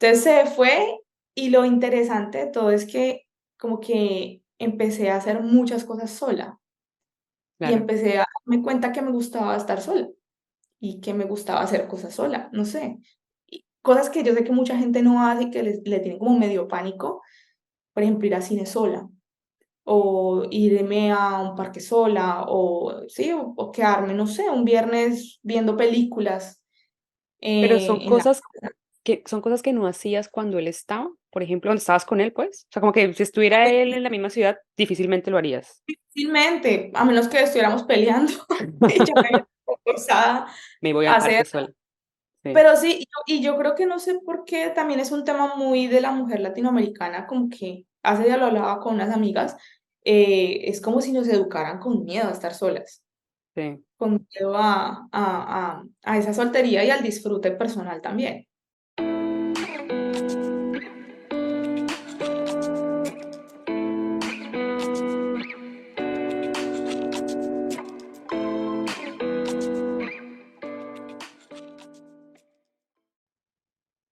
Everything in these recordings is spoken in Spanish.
Entonces se fue y lo interesante de todo es que como que empecé a hacer muchas cosas sola y Claro. empecé a darme cuenta que me gustaba estar sola y que me gustaba hacer cosas sola, no sé. Y cosas que yo sé que mucha gente no hace y que le tiene como medio pánico, por ejemplo, ir al cine sola o irme a un parque sola o sí, o quedarme, no sé, un viernes viendo películas Pero son en la cosas que no hacías cuando él estaba, por ejemplo, cuando estabas con él, pues. O sea, como que si estuviera él en la misma ciudad, difícilmente lo harías. difícilmente, a menos que estuviéramos peleando y yo me vea forzada Me voy a al hacer. parque sola. Sí. Pero sí, y yo creo que no sé por qué también es un tema muy de la mujer latinoamericana, como que hace ya lo hablaba con unas amigas, es como si nos educaran con miedo a estar solas, Sí. con miedo a esa soltería y al disfrute personal también.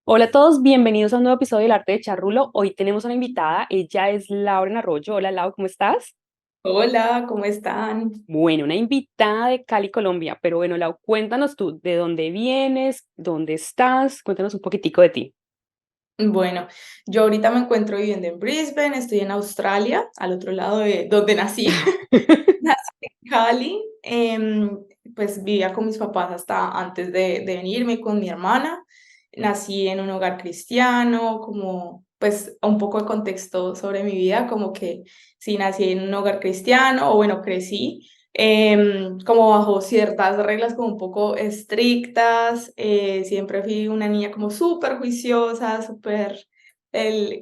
Hola a todos, bienvenidos a un nuevo episodio del Arte de Charrulo. Hoy tenemos una invitada, ella es Lauren Arroyo. Hola Lau, ¿cómo estás? Hola, ¿cómo están? Bueno, una invitada de Cali, Colombia. Pero bueno, Lau, cuéntanos tú, ¿de dónde vienes? ¿Dónde estás? Cuéntanos un poquitico de ti. Bueno, yo ahorita me encuentro viviendo en Brisbane, estoy en Australia, al otro lado de donde nací. Nací en Cali, pues vivía con mis papás hasta antes de venirme con mi hermana. Nací en un hogar cristiano, como pues un poco de contexto sobre mi vida, como que sí nací en un hogar cristiano, o bueno, crecí como bajo ciertas reglas como un poco estrictas. Siempre fui una niña como súper juiciosa, súper,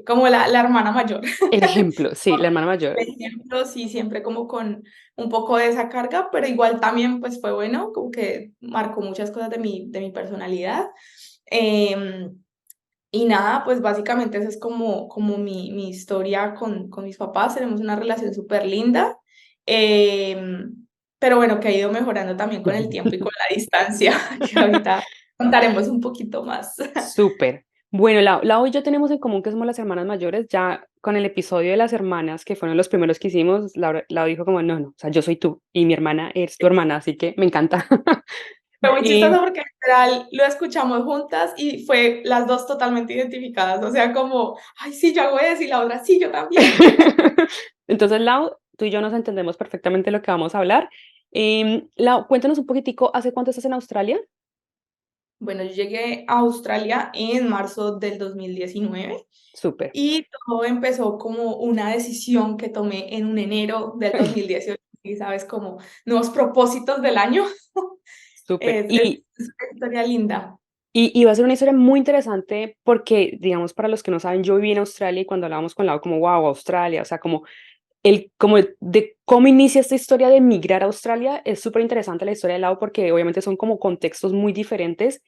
como la hermana mayor. El ejemplo, sí, la hermana mayor. Ejemplo, sí, siempre como con un poco de esa carga, pero igual también pues fue bueno, como que marcó muchas cosas de mi personalidad. Em, y nada, pues básicamente esa es como mi historia con mis papás, tenemos una relación súper linda, pero bueno, que ha ido mejorando también con el tiempo y con la distancia, que ahorita contaremos un poquito más. Súper. Bueno, Lau y yo tenemos en común que somos las hermanas mayores. Ya con el episodio de las hermanas, que fueron los primeros que hicimos, Lau dijo como, no, no, o sea, yo soy tú y mi hermana es tu hermana, así que me encanta. Fue muy Y chistoso porque literal lo escuchamos juntas y fue las dos totalmente identificadas, o sea, como, ay, sí, yo hago eso y la otra, sí, yo también. entonces, Lau, tú y yo nos entendemos perfectamente lo que vamos a hablar. Lau, cuéntanos un poquitico, ¿hace cuánto estás en Australia? Bueno, yo llegué a Australia en marzo del 2019 Súper, y todo empezó como una decisión que tomé en un enero del 2018 y sabes, como nuevos propósitos del año. súper. Es una historia linda. Y va a ser una historia muy interesante porque, digamos, para los que no saben, yo viví en Australia y cuando hablábamos con Lau, como, wow, Australia, o sea, como de cómo inicia esta historia de emigrar a Australia, es súper interesante la historia de Lau porque obviamente son como contextos muy diferentes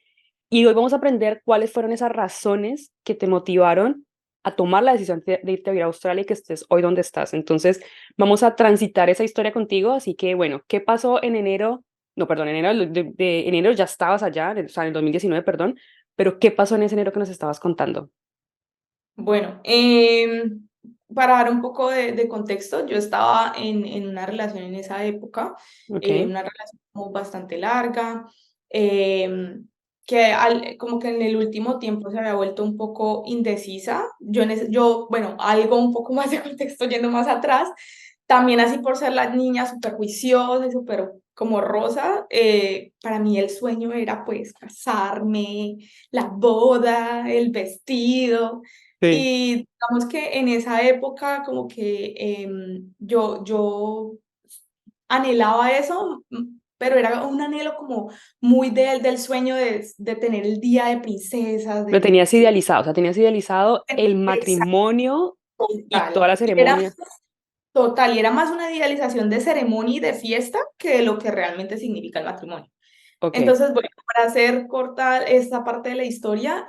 y hoy vamos a aprender cuáles fueron esas razones que te motivaron a tomar la decisión de irte a vivir a Australia y que estés hoy donde estás. Entonces, vamos a transitar esa historia contigo, así que, bueno, ¿qué pasó en enero? No, perdón, en enero de enero ya estabas allá, o sea, en el 2019, perdón, pero ¿qué pasó en ese enero que nos estabas contando? Bueno, para dar un poco de contexto, yo estaba en una relación en esa época, Ok, una relación como bastante larga, que como que en el último tiempo se había vuelto un poco indecisa. Bueno, algo un poco más de contexto yendo más atrás, también así por ser la niña súper juiciosa y súper como rosa, para mí el sueño era pues casarme, la boda, el vestido. sí. Y digamos que en esa época como que yo anhelaba eso, pero era un anhelo como muy del sueño de tener el día de princesas, Lo de tenías sí, idealizado, o sea, tenías idealizado el exacto, matrimonio y toda total. la Y era ceremonia. total, y era más una idealización de ceremonia y de fiesta que de lo que realmente significa el matrimonio. Ok, Entonces, bueno, para hacer corta esta parte de la historia,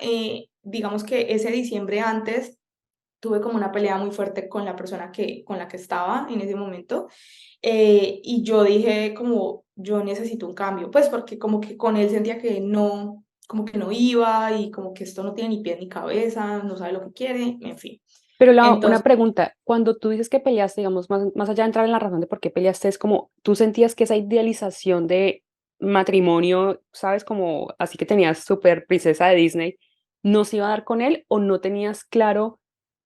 digamos que ese diciembre antes tuve como una pelea muy fuerte con la persona con la que estaba en ese momento. Y yo dije como, yo necesito un cambio, pues porque como que con él sentía que no, como que no iba y como que esto no tiene ni pie ni cabeza, no sabe lo que quiere, en fin. Pero una Entonces, pregunta, cuando tú dices que peleaste, digamos, más allá de entrar en la razón de por qué peleaste, es como, ¿tú sentías que esa idealización de matrimonio, sabes, como así que tenías súper princesa de Disney, no se iba a dar con él o no tenías claro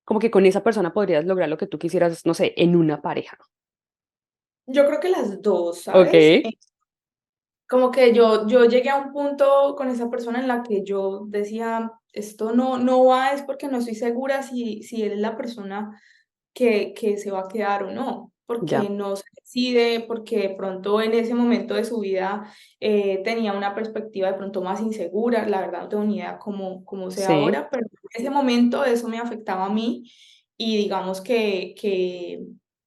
como que con esa persona podrías lograr lo que tú quisieras, no sé, en una pareja? yo creo que las dos, Ok, ¿sabes? Como que yo llegué a un punto con esa persona en la que yo decía, esto no va, es porque no estoy segura si él es la persona que se va a quedar o no, porque ya, no se decide, porque de pronto en ese momento de su vida tenía una perspectiva de pronto más insegura, la verdad no tengo ni idea cómo sea sí, ahora, pero en ese momento eso me afectaba a mí y digamos que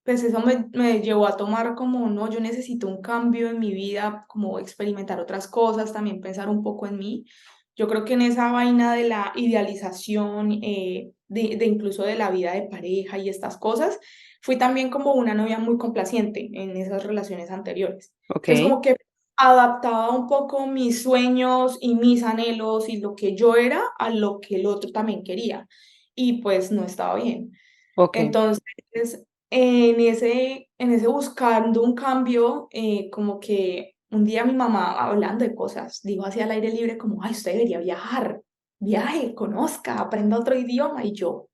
pues eso me llevó a tomar como, no, yo necesito un cambio en mi vida, como experimentar otras cosas, también pensar un poco en mí. Yo creo que en esa vaina de la idealización, de incluso de la vida de pareja y estas cosas, fui también como una novia muy complaciente en esas relaciones anteriores. ok, Entonces como que adaptaba un poco mis sueños y mis anhelos y lo que yo era a lo que el otro también quería. Y pues no estaba bien. ok. Entonces, en ese buscando un cambio, como que un día mi mamá, hablando de cosas, dijo así al aire libre como, ay, usted debería viajar, viaje, conozca, aprenda otro idioma, y yo,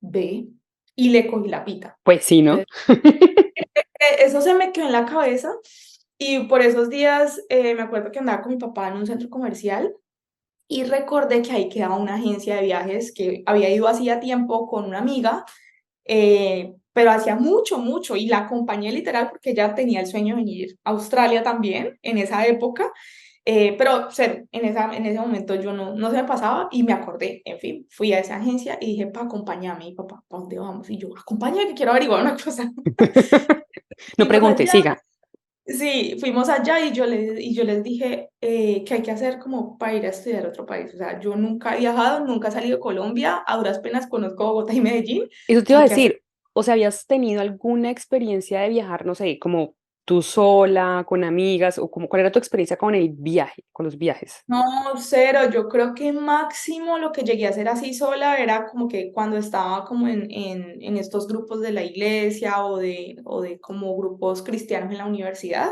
ve, y le cogí la pita. Pues sí, ¿no? Entonces, eso se me quedó en la cabeza, y por esos días me acuerdo que andaba con mi papá en un centro comercial, y recordé que ahí quedaba una agencia de viajes que había ido hacía tiempo con una amiga, pero hacía mucho, mucho, y la acompañé literal porque ella tenía el sueño de venir a Australia también en esa época, pero cero, en ese momento yo no se me pasaba y me acordé, en fin, fui a esa agencia y dije, pa, acompáñame, y papá, ¿para dónde vamos? Y yo, acompáñame que quiero averiguar una cosa. No Fuimos pregunte, allá, siga. sí, fuimos allá y yo les dije qué hay que hacer como para ir a estudiar a otro país. O sea, yo nunca he viajado, nunca he salido de Colombia, a duras penas conozco Bogotá y Medellín, Eso te ¿qué iba a hay que hacer? decir, o sea, ¿habías tenido alguna experiencia de viajar, no sé, como tú sola, con amigas, o como cuál era tu experiencia con el viaje, con los viajes? No, cero, yo creo que máximo lo que llegué a hacer así sola era como que cuando estaba como en estos grupos de la iglesia o de como grupos cristianos en la universidad,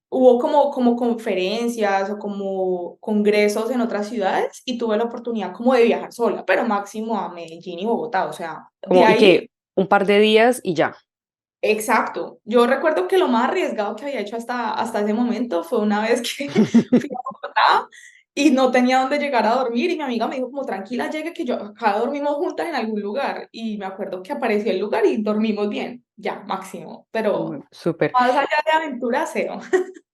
hubo como conferencias o como congresos en otras ciudades y tuve la oportunidad como de viajar sola, pero máximo a Medellín y Bogotá, o sea, de Como, y ahí. que un par de días y ya. Exacto. Yo recuerdo que lo más arriesgado que había hecho hasta ese momento fue una vez que fui a Bogotá y no tenía dónde llegar a dormir y mi amiga me dijo como tranquila, llegue que yo acá dormimos juntas en algún lugar y me acuerdo que apareció el lugar y dormimos bien, ya, máximo, pero Bueno, súper. más allá de aventura, cero.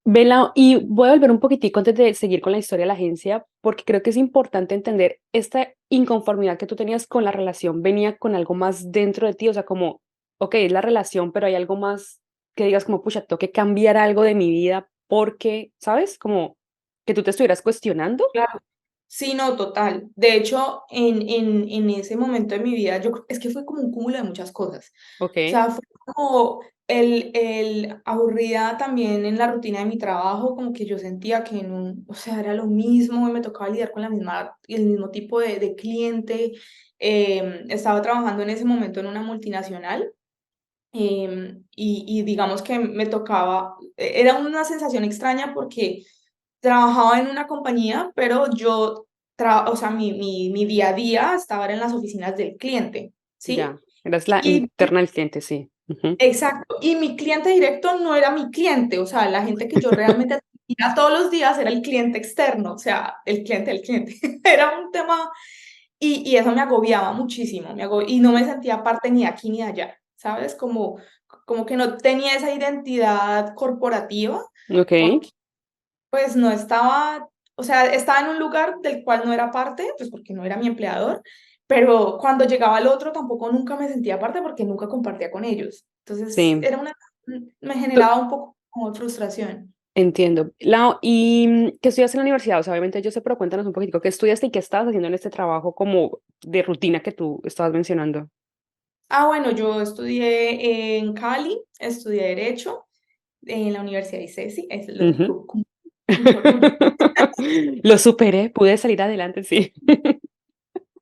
Vela, y voy a volver un poquitico antes de seguir con la historia de la agencia, porque creo que es importante entender esta inconformidad que tú tenías con la relación, venía con algo más dentro de ti, o sea, como, ok, es la relación, pero hay algo más que digas como, pucha, tengo que cambiar algo de mi vida porque, ¿sabes? Como que tú te estuvieras cuestionando. Claro. Sí, no, total. De hecho, en ese momento de mi vida, es que fue como un cúmulo de muchas cosas. Ok, O sea, fue como el aburrida también en la rutina de mi trabajo, como que yo sentía que no, o sea, era lo mismo y me tocaba lidiar con el mismo tipo de cliente. Estaba trabajando en ese momento en una multinacional, y digamos que me tocaba, era una sensación extraña porque trabajaba en una compañía, pero yo, o sea, mi día a día estaba en las oficinas del cliente, ¿sí? ya, eras la Y interna del cliente, sí. Ujú. exacto, y mi cliente directo no era mi cliente, o sea, la gente que yo realmente atendía todos los días era el cliente externo, o sea, el cliente del cliente. Era un tema, y eso me agobiaba muchísimo, y no me sentía parte ni de aquí ni de allá, ¿sabes? Como que no tenía esa identidad corporativa, Ok, porque pues no estaba, o sea, estaba en un lugar del cual no era parte, pues porque no era mi empleador, pero cuando llegaba el otro tampoco nunca me sentía parte porque nunca compartía con ellos. Entonces, sí. me generaba un poco como frustración. Entiendo. Lau, ¿y qué estudias en la universidad? O sea, obviamente yo sé, pero cuéntanos un poquitico, ¿qué estudiaste y qué estabas haciendo en este trabajo como de rutina que tú estabas mencionando? Ah, bueno, yo estudié en Cali, estudié Derecho en la Universidad de ICESI, es lo Ujú. único. mucho. Lo superé, pude salir adelante, sí.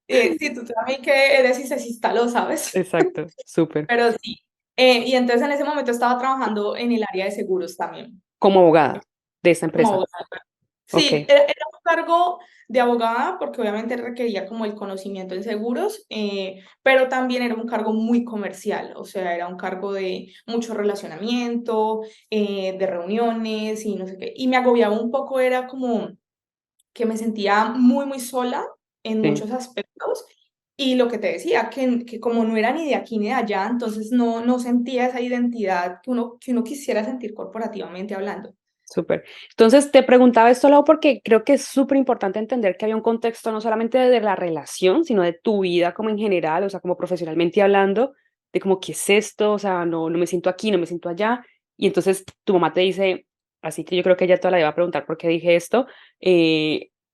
Sí, tú también que eres incesista, lo sabes. Exacto, súper. Pero sí. Y entonces en ese momento estaba trabajando en el área de seguros también, Como abogada de esta como empresa. abogada. Sí, Okey, era un cargo de abogada, porque obviamente requería como el conocimiento en seguros, pero también era un cargo muy comercial, o sea, era un cargo de mucho relacionamiento, de reuniones y no sé qué. Y me agobiaba un poco, era como que me sentía muy, muy sola en sí, muchos aspectos. Y lo que te decía, que como no era ni de aquí ni de allá, entonces no sentía esa identidad que uno quisiera sentir corporativamente hablando. súper. Entonces, te preguntaba esto, Lau, porque creo que es súper importante entender que había un contexto no solamente de la relación, sino de tu vida como en general, o sea, como profesionalmente hablando, de como, ¿qué es esto? O sea, no me siento aquí, no me siento allá. Y entonces tu mamá te dice, así que yo creo que ella toda la vida va a preguntar por qué dije esto,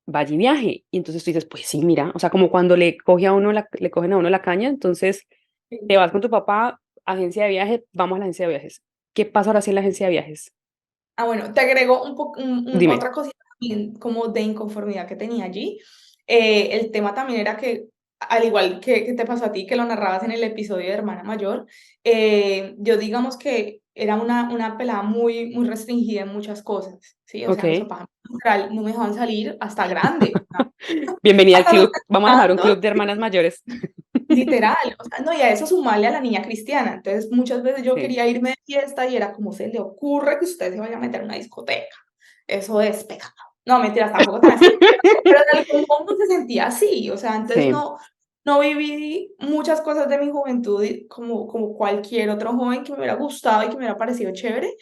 vaya y viaje. Y entonces tú dices, pues sí, mira, o sea, como cuando le cogen a uno la caña, entonces te vas con tu papá, agencia de viajes, vamos a la agencia de viajes. ¿Qué pasa ahora sí en la agencia de viajes? Ah, bueno, te agrego Dime. otra cosita también como de inconformidad que tenía allí. El tema también era que, al igual que te pasó a ti, que lo narrabas en el episodio de Hermana Mayor, yo digamos que era una pelada muy, muy restringida en muchas cosas, ¿sí? O sea, mis Okey. papás literal no me dejaban salir hasta grande, Bienvenida al hasta los club. Vamos a armar un club tantos. de hermanas mayores. Literal, o sea, no, y a eso sumarle a la niña cristiana. Entonces, muchas veces yo Sí, quería irme de fiesta y era como, se le ocurre que usted se vaya a meter en una discoteca. Eso es pecado. No, mentiras, tampoco tan así, pero en algún punto se sentía así, o sea, entonces sí, no viví muchas cosas de mi juventud como cualquier otro joven que me hubiera gustado y que me hubiera parecido chévere,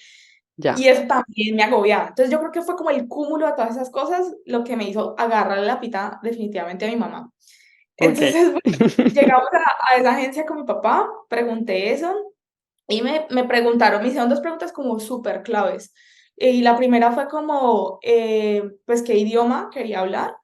ya, y eso también me agobiaba. Entonces, yo creo que fue como el cúmulo de todas esas cosas lo que me hizo agarrarle la pita definitivamente a mi mamá. okey. Entonces, bueno, llegamos a esa agencia con mi papá, pregunté eso y me preguntaron, me hicieron 2 preguntas como súper claves. Y la primera fue como, pues, ¿qué idioma quería hablar?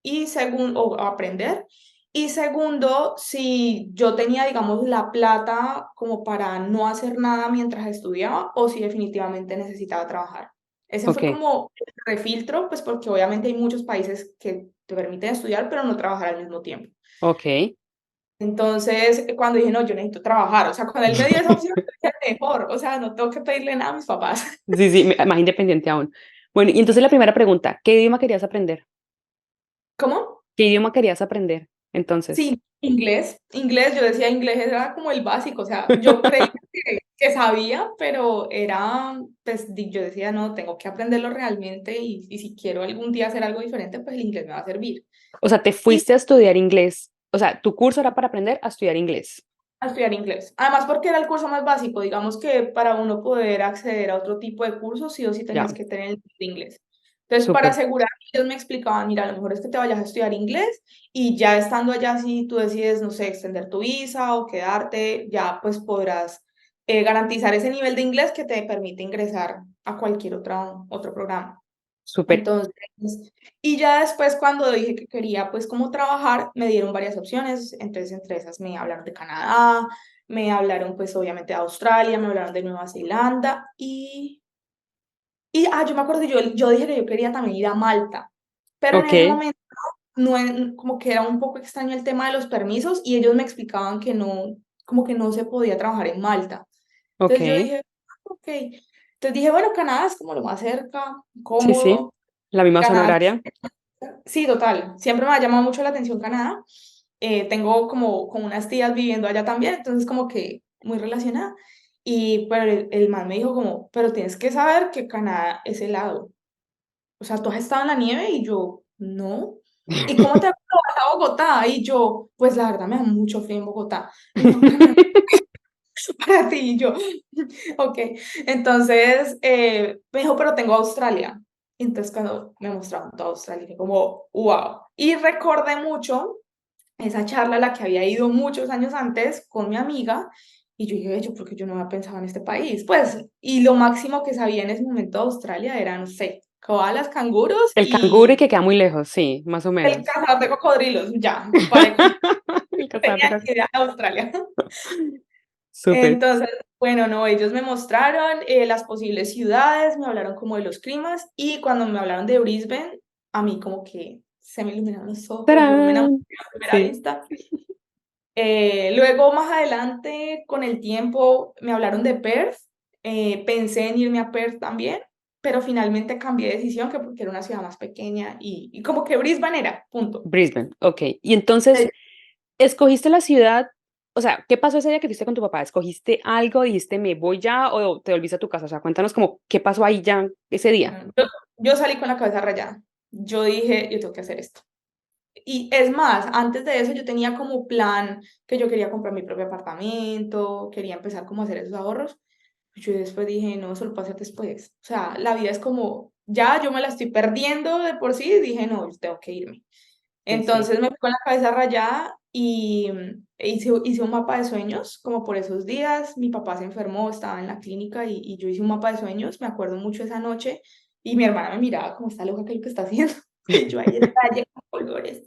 Y o aprender. Y segundo, si yo tenía, digamos, la plata como para no hacer nada mientras estudiaba o si definitivamente necesitaba trabajar. Ese fue Okey, como el refiltro, pues, porque obviamente hay muchos países que te permiten estudiar, pero no trabajar al mismo tiempo. okey. Entonces, cuando dije: "No, yo necesito trabajar", o sea, cuando él me dio esa opción, yo dije: "Mejor, o sea, no tengo que pedirle nada a mis papás". Sí, sí, más independiente aún. Bueno, y entonces la primera pregunta, ¿qué idioma querías aprender? ¿Cómo? ¿Qué idioma querías aprender entonces? Sí, inglés, yo decía inglés era como el básico, o sea, yo creía que sabía, pero era, pues, yo decía: "No, tengo que aprenderlo realmente y si quiero algún día hacer algo diferente, pues el inglés me va a servir". O sea, te Y fuiste a estudiar inglés, o sea, tu curso era para aprender a estudiar inglés. a estudiar inglés. Además, porque era el curso más básico, digamos que para uno poder acceder a otro tipo de cursos, sí o sí Ya, tenías que tener el nivel de inglés. Entonces, para súper, asegurar, ellos me explicaban, mira, a lo mejor es que te vayas a estudiar inglés y ya estando allá, si tú decides, no sé, extender tu visa o quedarte, ya pues podrás garantizar ese nivel de inglés que te permite ingresar a cualquier otro programa. súper. Entonces, y ya después cuando dije que quería, pues, como trabajar, me dieron varias opciones, entonces entre esas me hablaron de Canadá, me hablaron, pues, obviamente de Australia, me hablaron de Nueva Zelanda yo me acuerdo, yo dije que yo quería también ir a Malta, pero en ese Okey, momento como que era un poco extraño el tema de los permisos y ellos me explicaban que no, como que no se podía trabajar en Malta. Entonces yo okey. dije: "Okey". Entonces dije: "Bueno, Canadá es como lo más cerca, Sí, sí, cómodo". la misma zona Canadá horaria. sí, total. Siempre me ha llamado mucho la atención Canadá. Tengo como unas tías viviendo allá también, entonces como que muy relacionada. Pero el man me dijo como, pero tienes que saber que Canadá es helado. O sea, ¿tú has estado en la nieve? Y yo, no. ¿Y cómo te vas a Bogotá? Y yo, pues la verdad me da mucho frío en Bogotá. Y me dijo, Canadá para ti. Y yo, ok. Entonces, me dijo, pero tengo Australia. Entonces, cuando me mostraron toda Australia, dije como, wow. Y recordé mucho esa charla a la que había ido muchos años antes con mi amiga. Y yo dije, yo, porque yo no había pensado en este país. Pues, y lo máximo que sabía en ese momento de Australia era, no sé, koalas, canguros El canguro y y que queda muy lejos, sí, más o el menos. cazador de cocodrilos. Ya, para de contar. El cazador de Tenía ca ni idea de Australia. Súper. Entonces, bueno, no, ellos me mostraron las posibles ciudades, me hablaron como de los climas y cuando me hablaron de Brisbane, a mí como que se me iluminaron los ojos, yo me enamoré ¡Tarán! a primera Sí. vista. Luego, más adelante, con el tiempo, me hablaron de Perth. Pensé en irme a Perth también, pero finalmente cambié de decisión que porque era una ciudad más pequeña y como que Brisbane era, punto. Brisbane, ok. Y entonces, ¿escogiste la ciudad? O sea, ¿qué pasó ese día que fuiste con tu papá? ¿Escogiste algo? ¿Dijiste me voy ya o te volviste a tu casa? O sea, cuéntanos como qué pasó ahí ya ese día. Bueno, yo salí con la cabeza rayada. Yo dije, yo tengo que hacer esto. Y es más, antes de eso yo tenía como plan que yo quería comprar mi propio apartamento, quería empezar como a hacer esos ahorros. Yo después dije, no, eso lo puedo hacer después. O sea, la vida es como, ya yo me la estoy perdiendo de por sí, dije, no, yo tengo que irme. Sí, sí. Entonces me fui con la cabeza rayada y hice un mapa de sueños, como por esos días. Mi papá se enfermó, estaba en la clínica y yo hice un mapa de sueños, me acuerdo mucho esa noche, y mi hermana me miraba como, está loca, ¿qué es lo que está haciendo? Y yo ahí estallé con colores.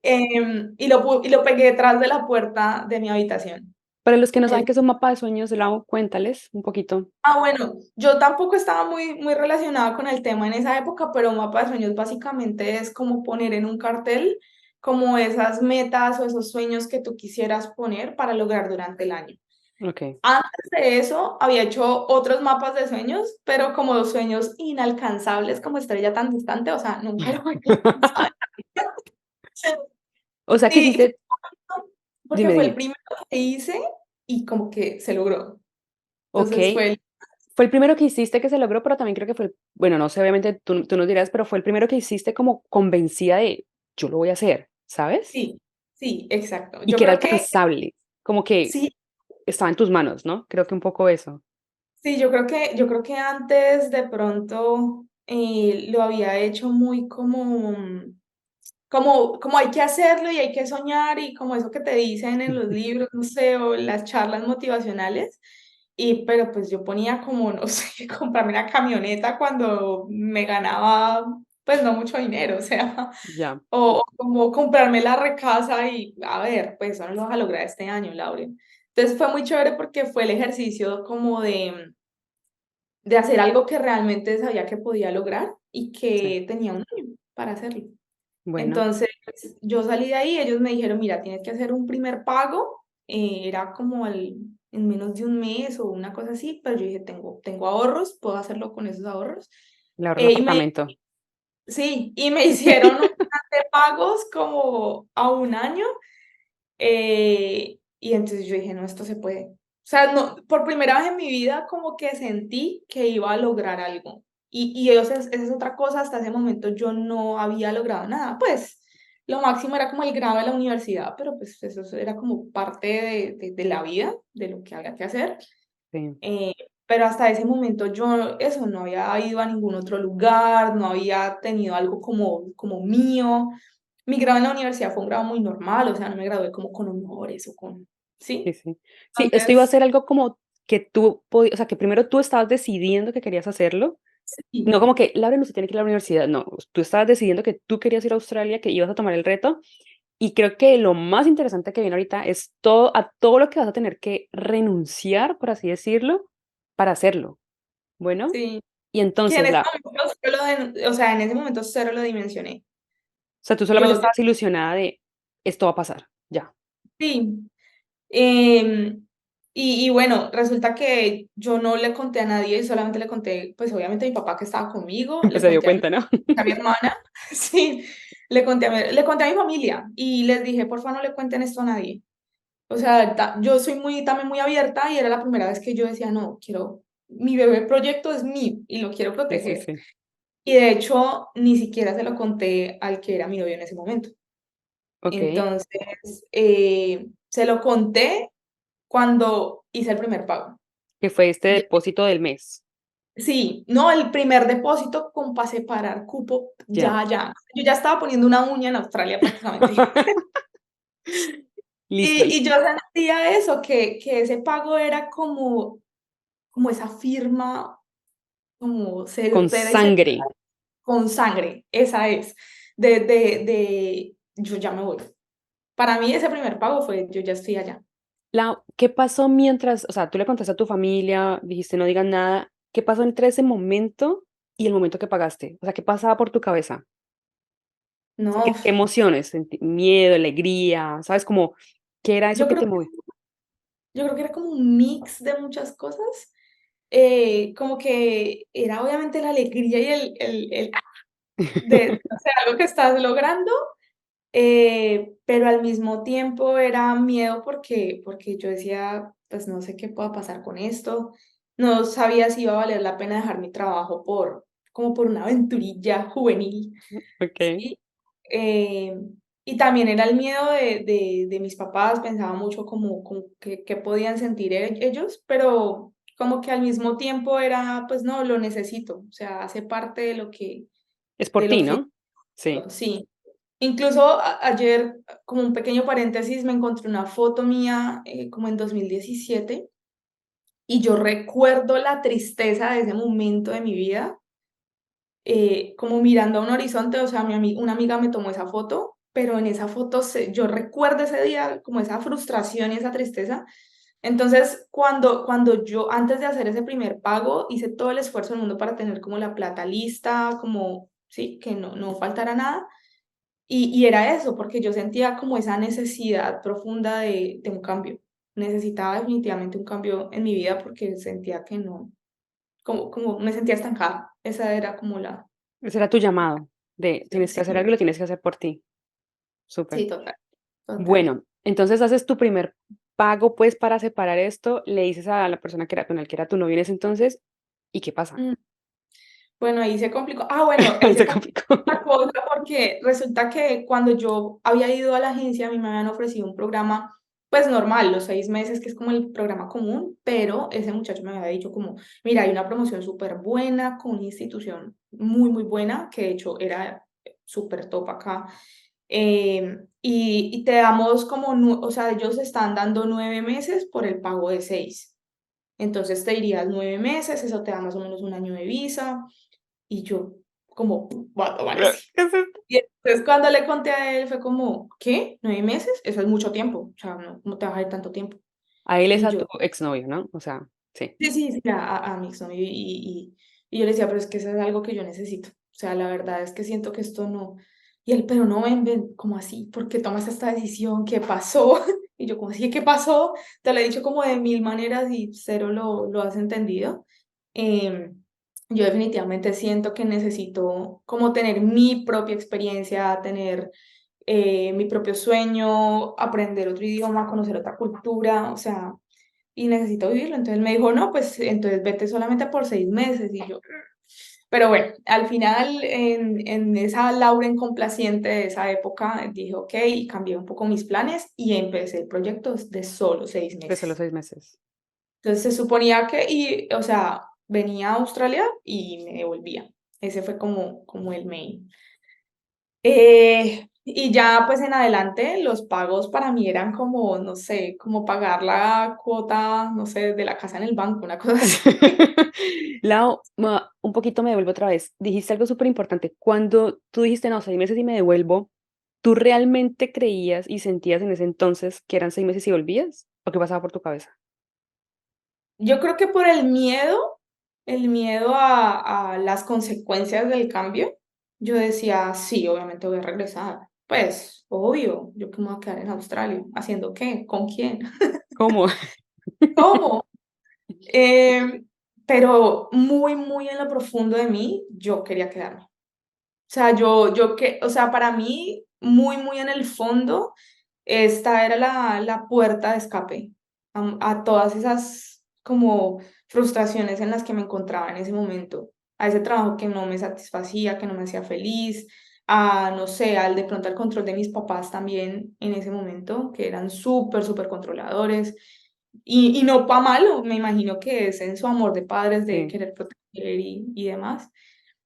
Y lo pegué detrás de la puerta de mi habitación. Para los que no saben Eh, qué es un mapa de sueños, Lau, cuéntales un poquito. bueno, yo tampoco estaba muy relacionada con el tema en esa época, pero un mapa de sueños básicamente es como poner en un cartel como esas metas o esos sueños que tú quisieras poner para lograr durante el año. Ok. Antes de eso, había hecho otros mapas de sueños, pero como sueños inalcanzables, como estrella tan distante, o sea, nunca lo había alcanzado. O sea que Sí, hiciste, porque dime, fue el dime. primero que hice y como que se logró. Ok. Entonces fue el, Fue el primero que hiciste que se logró, pero también creo que fue, bueno, no sé, obviamente tú nos dirás, pero fue el primero que hiciste como convencida de yo lo voy a hacer, ¿sabes? sí, sí, exacto. Y Yo que era creo que alcanzable, como que sí, estaba en tus manos, ¿no? Creo que un poco eso. sí, yo creo que antes de pronto lo había hecho muy como hay que hacerlo y hay que soñar y como eso que te dicen en los libros, no sé, o las charlas motivacionales. Pero pues yo ponía como, no sé, comprarme una camioneta cuando me ganaba, pues no mucho dinero, o sea, Ya, o como comprarme la recasa y, a ver, pues eso no lo vas a lograr este año, Lauren. Entonces fue muy chévere porque fue el ejercicio como de hacer algo que realmente sabía que podía lograr y sí. que tenía un año para hacerlo. Bueno, Entonces, yo salí de ahí, ellos me dijeron, mira, tienes que hacer un primer pago, era como en menos de un mes o una cosa así, pero yo dije, tengo ahorros, puedo hacerlo con esos ahorros. le ahorro el Eh, y me, apartamento. sí, y me hicieron un plan de pagos como a un año, y entonces yo dije, no, esto se puede. O sea, no, por primera vez en mi vida como que sentí que iba a lograr algo. Y esa es otra cosa, hasta ese momento yo no había logrado nada. Pues lo máximo era como el grado de la universidad, pero pues eso era como parte de la vida, de lo que había que hacer. Sí, Eh, pero hasta ese momento yo eso, no había ido a ningún otro lugar, no había tenido algo como mío. Mi grado en la universidad fue un grado muy normal, o sea, no me gradué como con honores o con, sí, ¿sí? sí. Sí, esto iba a Entonces, ser algo como que tú podías, o sea, que primero tú estabas decidiendo que querías hacerlo. sí, No como que, Laura, no se tiene que ir a la universidad. No, tú estabas decidiendo que tú querías ir a Australia, que ibas a tomar el reto. Y creo que lo más interesante que viene ahorita es todo lo que vas a tener que renunciar, por así decirlo, para hacerlo. Bueno, sí, y que en entonces, ese momento o sea, en ese momento cero lo dimensioné. o sea, tú solamente Yo estabas ilusionada de esto va a pasar, ya. sí, em, y bueno, resulta que yo no le conté a nadie, solamente le conté, pues obviamente a mi papá que estaba conmigo, Que le se dio conté cuenta, ¿no? a mi hermana, sí, le conté a mi familia y les dije, por favor, no le cuenten esto a nadie. O sea, yo soy también muy abierta y era la primera vez que yo decía, no, mi bebé proyecto es mío y lo quiero Sí, sí, proteger. sí. Y de hecho, ni siquiera se lo conté al que era mi novio en ese momento. Ok, Entonces, se lo conté cuando hice el primer pago. que fue este Ya- depósito del mes. Sí, no, el primer depósito como para separar cupo, Ya. ya. Yo ya estaba poniendo una uña en Australia prácticamente. Listo. Y yo sentía eso, que ese pago era como esa firma, como Con certera y segura, sangre. con sangre, esa es, yo ya me voy. Para mí ese primer pago fue, yo ya estoy allá. ¿Qué pasó mientras, o sea, tú le contaste a tu familia, dijiste no digan nada, ¿qué pasó entre ese momento y el momento que pagaste? O sea, ¿qué pasaba por tu cabeza? O sea, No, ¿qué emociones? Miedo, alegría, ¿sabes? Como, ¿qué era eso yo que creo, te movió? yo creo que era como un mix de muchas cosas. Como que era obviamente la alegría y el de hacer algo que estás logrando, pero al mismo tiempo era miedo porque yo decía, pues no sé qué pueda pasar con esto, no sabía si iba a valer la pena dejar mi trabajo como por una aventurilla juvenil, Ok. ¿sí? Eh, y también era el miedo de mis papás, pensaba mucho como qué podían sentir ellos, pero como que al mismo tiempo era, pues no, lo necesito, o sea, hace parte Es por de lo ti, que ¿no? Sí. sí. Incluso ayer, como un pequeño paréntesis, me encontré una foto mía como en 2017 y yo recuerdo la tristeza de ese momento de mi vida, como mirando a un horizonte, o sea, una amiga me tomó esa foto, pero en esa foto yo recuerdo ese día como esa frustración y esa tristeza. Entonces, cuando yo, antes de hacer ese primer pago, hice todo el esfuerzo del mundo para tener como la plata lista, como, sí, que no faltara nada. Y era eso, porque yo sentía como esa necesidad profunda de un cambio. Necesitaba definitivamente un cambio en mi vida porque sentía que no, como me sentía estancada. Esa era como la... Ese era tu llamado de tienes que hacer Sí, algo y lo tienes que hacer por ti. Súper. sí, total, total. Bueno, entonces haces tu primer pago, pues, para separar esto, le dices a la persona que era con el que era tu novio en ese entonces, ¿y qué pasa? Mm, Bueno, ahí se complicó. Ah, bueno, ahí Ahí se se complicó complicó. la cosa porque resulta que cuando yo había ido a la agencia, a mí me habían ofrecido un programa, pues normal, los 6 meses, que es como el programa común, pero ese muchacho me había dicho como, mira, hay una promoción súper buena con una institución muy, muy buena, que de hecho era súper top acá, y te damos como, o sea, ellos están dando 9 meses por el pago de 6. Entonces te irías 9 meses, eso te da más o menos un año de visa. Y yo, como, voy a tomar ese. ¿Qué es esto? Y entonces cuando le conté a él fue como, ¿qué? ¿9 meses? Eso es mucho tiempo. O sea, no, ¿cómo te vas a ir tanto tiempo? A él es Y a tu yo, exnovio, ¿no? O sea, sí. sí, sí, sí, a mi exnovio. Y yo le decía, pero es que eso es algo que yo necesito. O sea, la verdad es que siento que esto no. Y él, pero no, ven, ¿cómo así? ¿Por qué tomas esta decisión? ¿Qué pasó? Y yo, como así? ¿Qué pasó? Te lo he dicho como de mil maneras y cero lo has entendido. Em, yo definitivamente siento que necesito como tener mi propia experiencia, tener mi propio sueño, aprender otro idioma, conocer otra cultura, o sea, y necesito vivirlo. Entonces me dijo, no, pues entonces vete solamente por 6 meses. Y yo, pero bueno, al final en esa Lauren complaciente de esa época, dije, ok, y cambié un poco mis planes y empecé el proyecto de solo seis De solo meses. 6 meses. Entonces se suponía que, y, o sea, venía a Australia y me devolvía. Ese fue como el main. Y ya pues en adelante los pagos para mí eran como, no sé, como pagar la cuota, no sé, de la casa en el banco, una cosa así. Lau, un poquito me devuelvo otra vez. Dijiste algo súper importante. Cuando tú dijiste, no, 6 meses y me devuelvo, ¿tú realmente creías y sentías en ese entonces que eran 6 meses y volvías? ¿O qué pasaba por tu cabeza? Yo creo que por el miedo a las consecuencias del cambio, yo decía, sí, obviamente voy a regresar. Pues, obvio, yo que me voy a quedar en Australia, ¿haciendo qué? ¿Con quién? ¿Cómo? ¿Cómo? Em, pero muy, muy en lo profundo de mí, yo quería quedarme. O sea, o sea, para mí, muy, muy en el fondo, esta era la puerta de escape a todas esas como frustraciones en las que me encontraba en ese momento, a ese trabajo que no me satisfacía, que no me hacía feliz, a, no sé, al de pronto al control de mis papás también en ese momento, que eran súper, súper controladores. Y no pa' malo, me imagino que es en su amor de padres de Sí. querer proteger y demás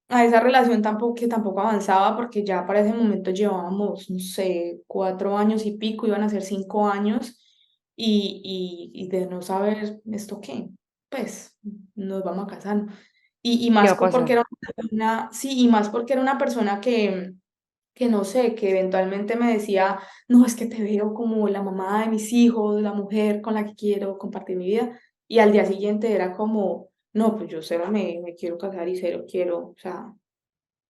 a esa relación tampoco, que tampoco avanzaba porque ya para ese momento llevábamos, no sé, 4 años y pico, iban a ser 5 años y de no saber esto qué, pues nos vamos a casar. Y ¿Qué más va a pasar? porque era una persona, sí, y más porque era una persona que que no sé, que eventualmente me decía, no, es que te veo como la mamá de mis hijos, la mujer con la que quiero compartir mi vida. Y al día siguiente era como, no, pues yo cero me quiero casar y cero quiero, o sea,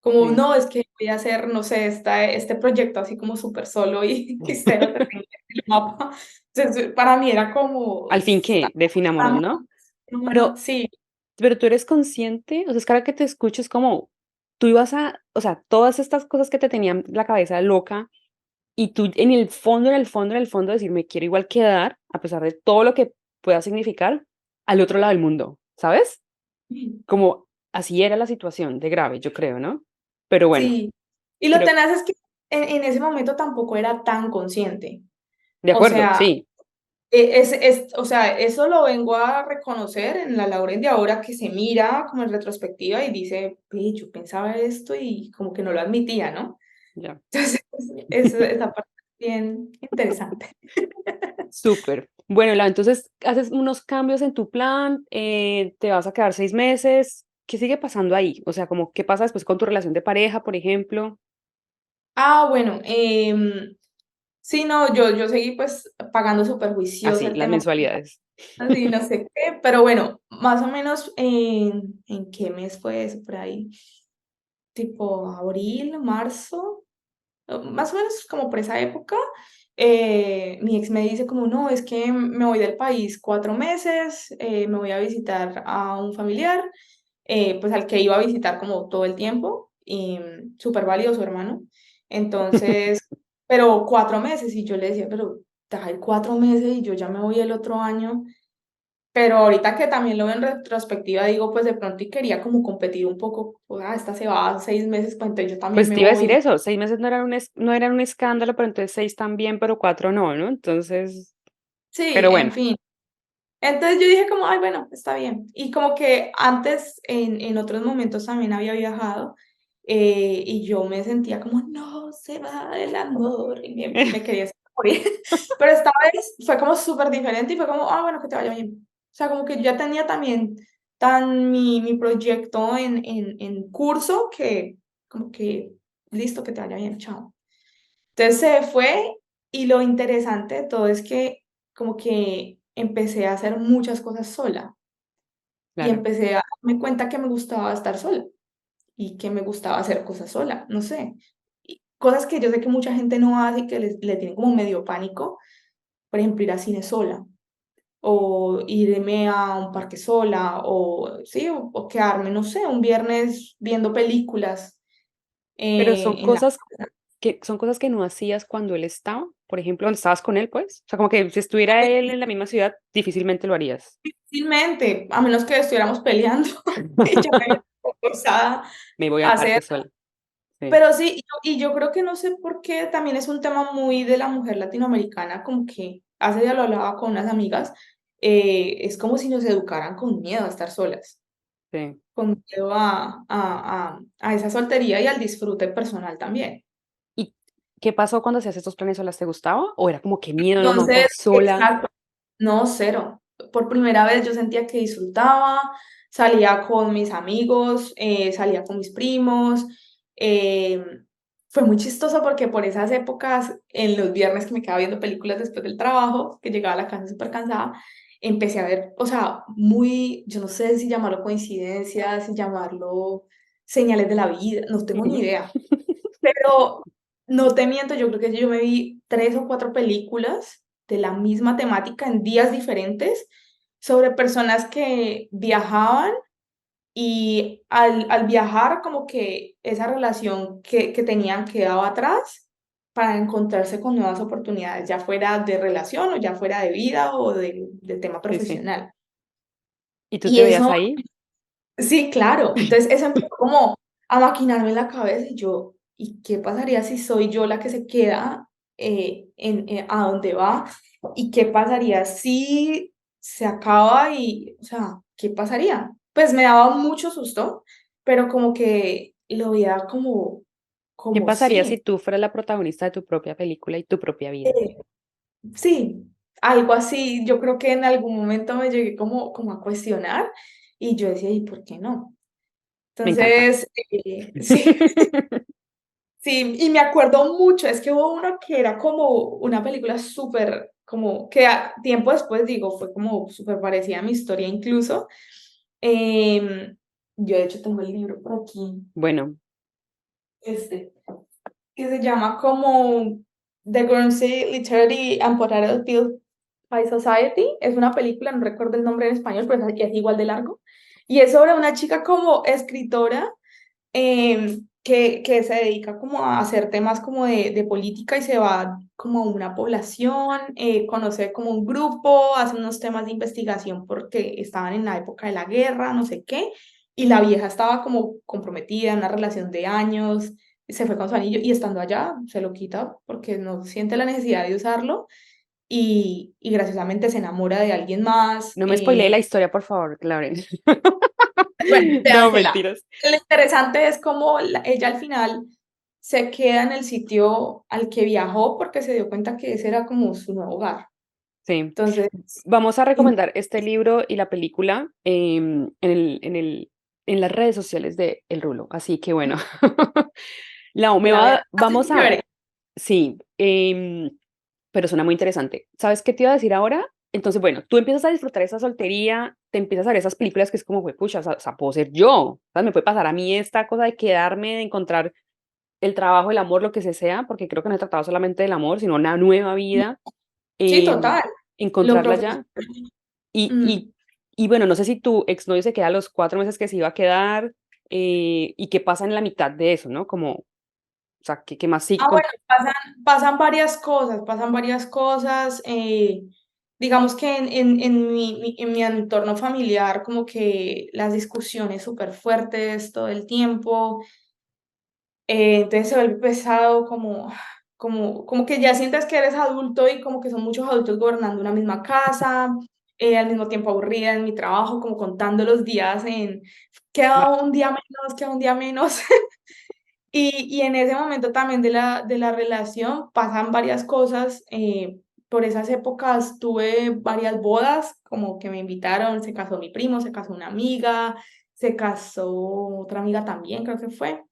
como, Sí. no, es que voy a hacer, no sé, este proyecto así como súper solo y cero te tengo en el mapa. Entonces, para mí era como, Al fin, está ¿qué? Definámonos, ¿no? Pero sí, pero tú eres consciente, o sea, es que ahora que te escucho es como, tú ibas a, o sea, todas estas cosas que te tenían la cabeza loca y tú en el fondo, en el fondo decir, me quiero igual quedar, a pesar de todo lo que pueda significar, al otro lado del mundo, ¿sabes? sí. Como así era la situación de grave, yo creo, ¿no? Pero bueno, Sí. Y lo creo, tenaz es que en ese momento tampoco era tan consciente. de O acuerdo, sea, sí, o sea, eso lo vengo a reconocer en la Lauren de ahora que se mira como en retrospectiva y dice, "Ve, yo pensaba esto y como que no lo admitía, ¿no?". ya. Entonces, esa parte es bien interesante. Súper. Bueno, entonces haces unos cambios en tu plan, te vas a quedar 6 meses. ¿Qué sigue pasando ahí? O sea, como, ¿qué pasa después con tu relación de pareja, por ejemplo? Bueno, sí, no, yo seguí pues pagando súper juicioso Así, el las tema. mensualidades. Así, no sé qué, pero bueno, más o menos en qué mes fue eso, por ahí, tipo abril, marzo, más o menos como por esa época, mi ex me dice como, no, es que me voy del país 4 meses, me voy a visitar a un familiar, pues al que iba a visitar como todo el tiempo, y súper válido su hermano, entonces, pero 4 meses, y yo le decía, pero hay 4 meses y yo ya me voy el otro año. Pero ahorita que también lo veo en retrospectiva, digo, pues de pronto y quería como competir un poco, esta se va 6 meses, pues entonces yo también Pues me te iba a decir voy. eso, 6 meses no eran un escándalo, pero entonces 6 también, pero 4 no, ¿no? Entonces, Sí, pero en bueno, fin. Entonces yo dije como, ay, bueno, está bien. Y como que antes, en otros momentos también había viajado, y yo me sentía como, no, se va el amor, y me quería morir. Pero esta vez fue como súper diferente y fue como, bueno, que te vaya bien. O sea, como que ya tenía también mi proyecto en curso que como que, listo, que te vaya bien, chao. Entonces se fue y lo interesante de todo es que como que empecé a hacer muchas cosas sola y claro. empecé a darme cuenta que me gustaba estar sola y que me gustaba hacer cosas sola, no sé. Y cosas que yo sé que mucha gente no hace y que le tiene como medio pánico, por ejemplo, ir al cine sola o irme a un parque sola o sí, o quedarme, no sé, un viernes viendo películas Pero en la son cosas que no hacías cuando él estaba, por ejemplo, cuando estabas con él, pues. O sea, como que si estuviera él en la misma ciudad, difícilmente lo harías. difícilmente, a menos que estuviéramos peleando y yo me vea forzada Me voy a al parque hacer. sola. Sí, Pero sí, y yo creo que no sé por qué también es un tema muy de la mujer latinoamericana, como que hace ya lo hablaba con unas amigas, es como si nos educaran con miedo a estar solas, sí. con miedo a esa soltería y al disfrute personal también. ¿Y qué pasó cuando hacías estos planes solas? ¿Te gustaba? ¿O era como que miedo, no, Entonces, toda sola? exacto, no, cero. Por primera vez yo sentía que disfrutaba, salía con mis amigos, salía con mis primos. Fue muy chistoso porque por esas épocas, en los viernes que me quedaba viendo películas después del trabajo, que llegaba a la casa súper cansada, empecé a ver, o sea, yo no sé si llamarlo coincidencia, si llamarlo señales de la vida, no tengo ni idea. Pero no te miento, yo creo que yo me vi 3 o 4 películas de la misma temática en días diferentes, sobre personas que viajaban y al viajar como que esa relación que tenían quedaba atrás para encontrarse con nuevas oportunidades, ya fuera de relación o ya fuera de vida o de tema Sí, sí. profesional. ¿Y tú Y te veías eso ahí? sí, claro. Entonces eso empezó como a maquinarme en la cabeza y yo, ¿y qué pasaría si soy yo la que se queda a donde va? ¿Y qué pasaría si se acaba y, o sea, qué pasaría? Pues me daba mucho susto, pero como que lo veía como, ¿Qué como pasaría sí, si tú fueras la protagonista de tu propia película y tu propia vida? eh, sí, algo así. Yo creo que en algún momento me llegué como a cuestionar y yo decía, ¿y por qué no? Me encanta. Entonces, sí. Sí, y me acuerdo mucho, es que hubo uno que era como una película súper, como que tiempo después digo, fue como súper parecida a mi historia incluso. Em, yo de hecho tengo el libro por aquí, Bueno, este, que se llama como The Guernsey Literary and Potatoes Built by Society. Es una película, no recuerdo el nombre en español, pero es igual de largo. Y es sobre una chica como escritora que se dedica como a hacer temas como de política y se va como a una población, conoce como un grupo, hace unos temas de investigación porque estaban en la época de la guerra, no sé qué, y la vieja estaba como comprometida en una relación de años, se fue con su anillo y estando allá se lo quita porque no siente la necesidad de usarlo y graciosamente se enamora de alguien más. no me spoileé la historia, por favor, Lauren. Bueno, No, véansela. mentiras. Lo interesante es cómo ella al final se queda en el sitio al que viajó porque se dio cuenta que ese era como su nuevo hogar. Sí. Entonces, Vamos a in- recomendar este libro y la película en las redes sociales de El Rulo. Así que bueno, que la vean. Así vamos que a, chévere. sí, pero suena muy interesante. ¿Sabes qué te iba a decir ahora? Entonces, bueno, tú empiezas a disfrutar esa soltería, te empiezas a ver esas películas que es como, pucha, o sea, puedo ser yo, ¿sabes? Me puede pasar a mí esta cosa de quedarme, de encontrar el trabajo, el amor, lo que sea, porque creo que no he tratado solamente del amor, sino una nueva vida, Sí, em, total. Lo encontrarla ya. profesional. Y, Mm. y, y bueno, no sé si tu exnovio se queda a los 4 meses que se iba a quedar, y qué pasa en la mitad de eso, ¿no? Como, o sea, qué más sí Ah, bueno, pasan varias cosas, pasan varias cosas. Digamos que en mi entorno familiar, como que las discusiones súper fuertes todo el tiempo. Entonces se vuelve pesado como que ya sientes que eres adulto y como que son muchos adultos gobernando una misma casa, al mismo tiempo aburrida en mi trabajo, como contando los días en ma- queda un día menos, queda un día menos. Y en ese momento también de la relación pasan varias cosas. Por esas épocas tuve varias bodas, como que me invitaron, se casó mi primo, se casó una amiga, se casó otra amiga también, creo que fue.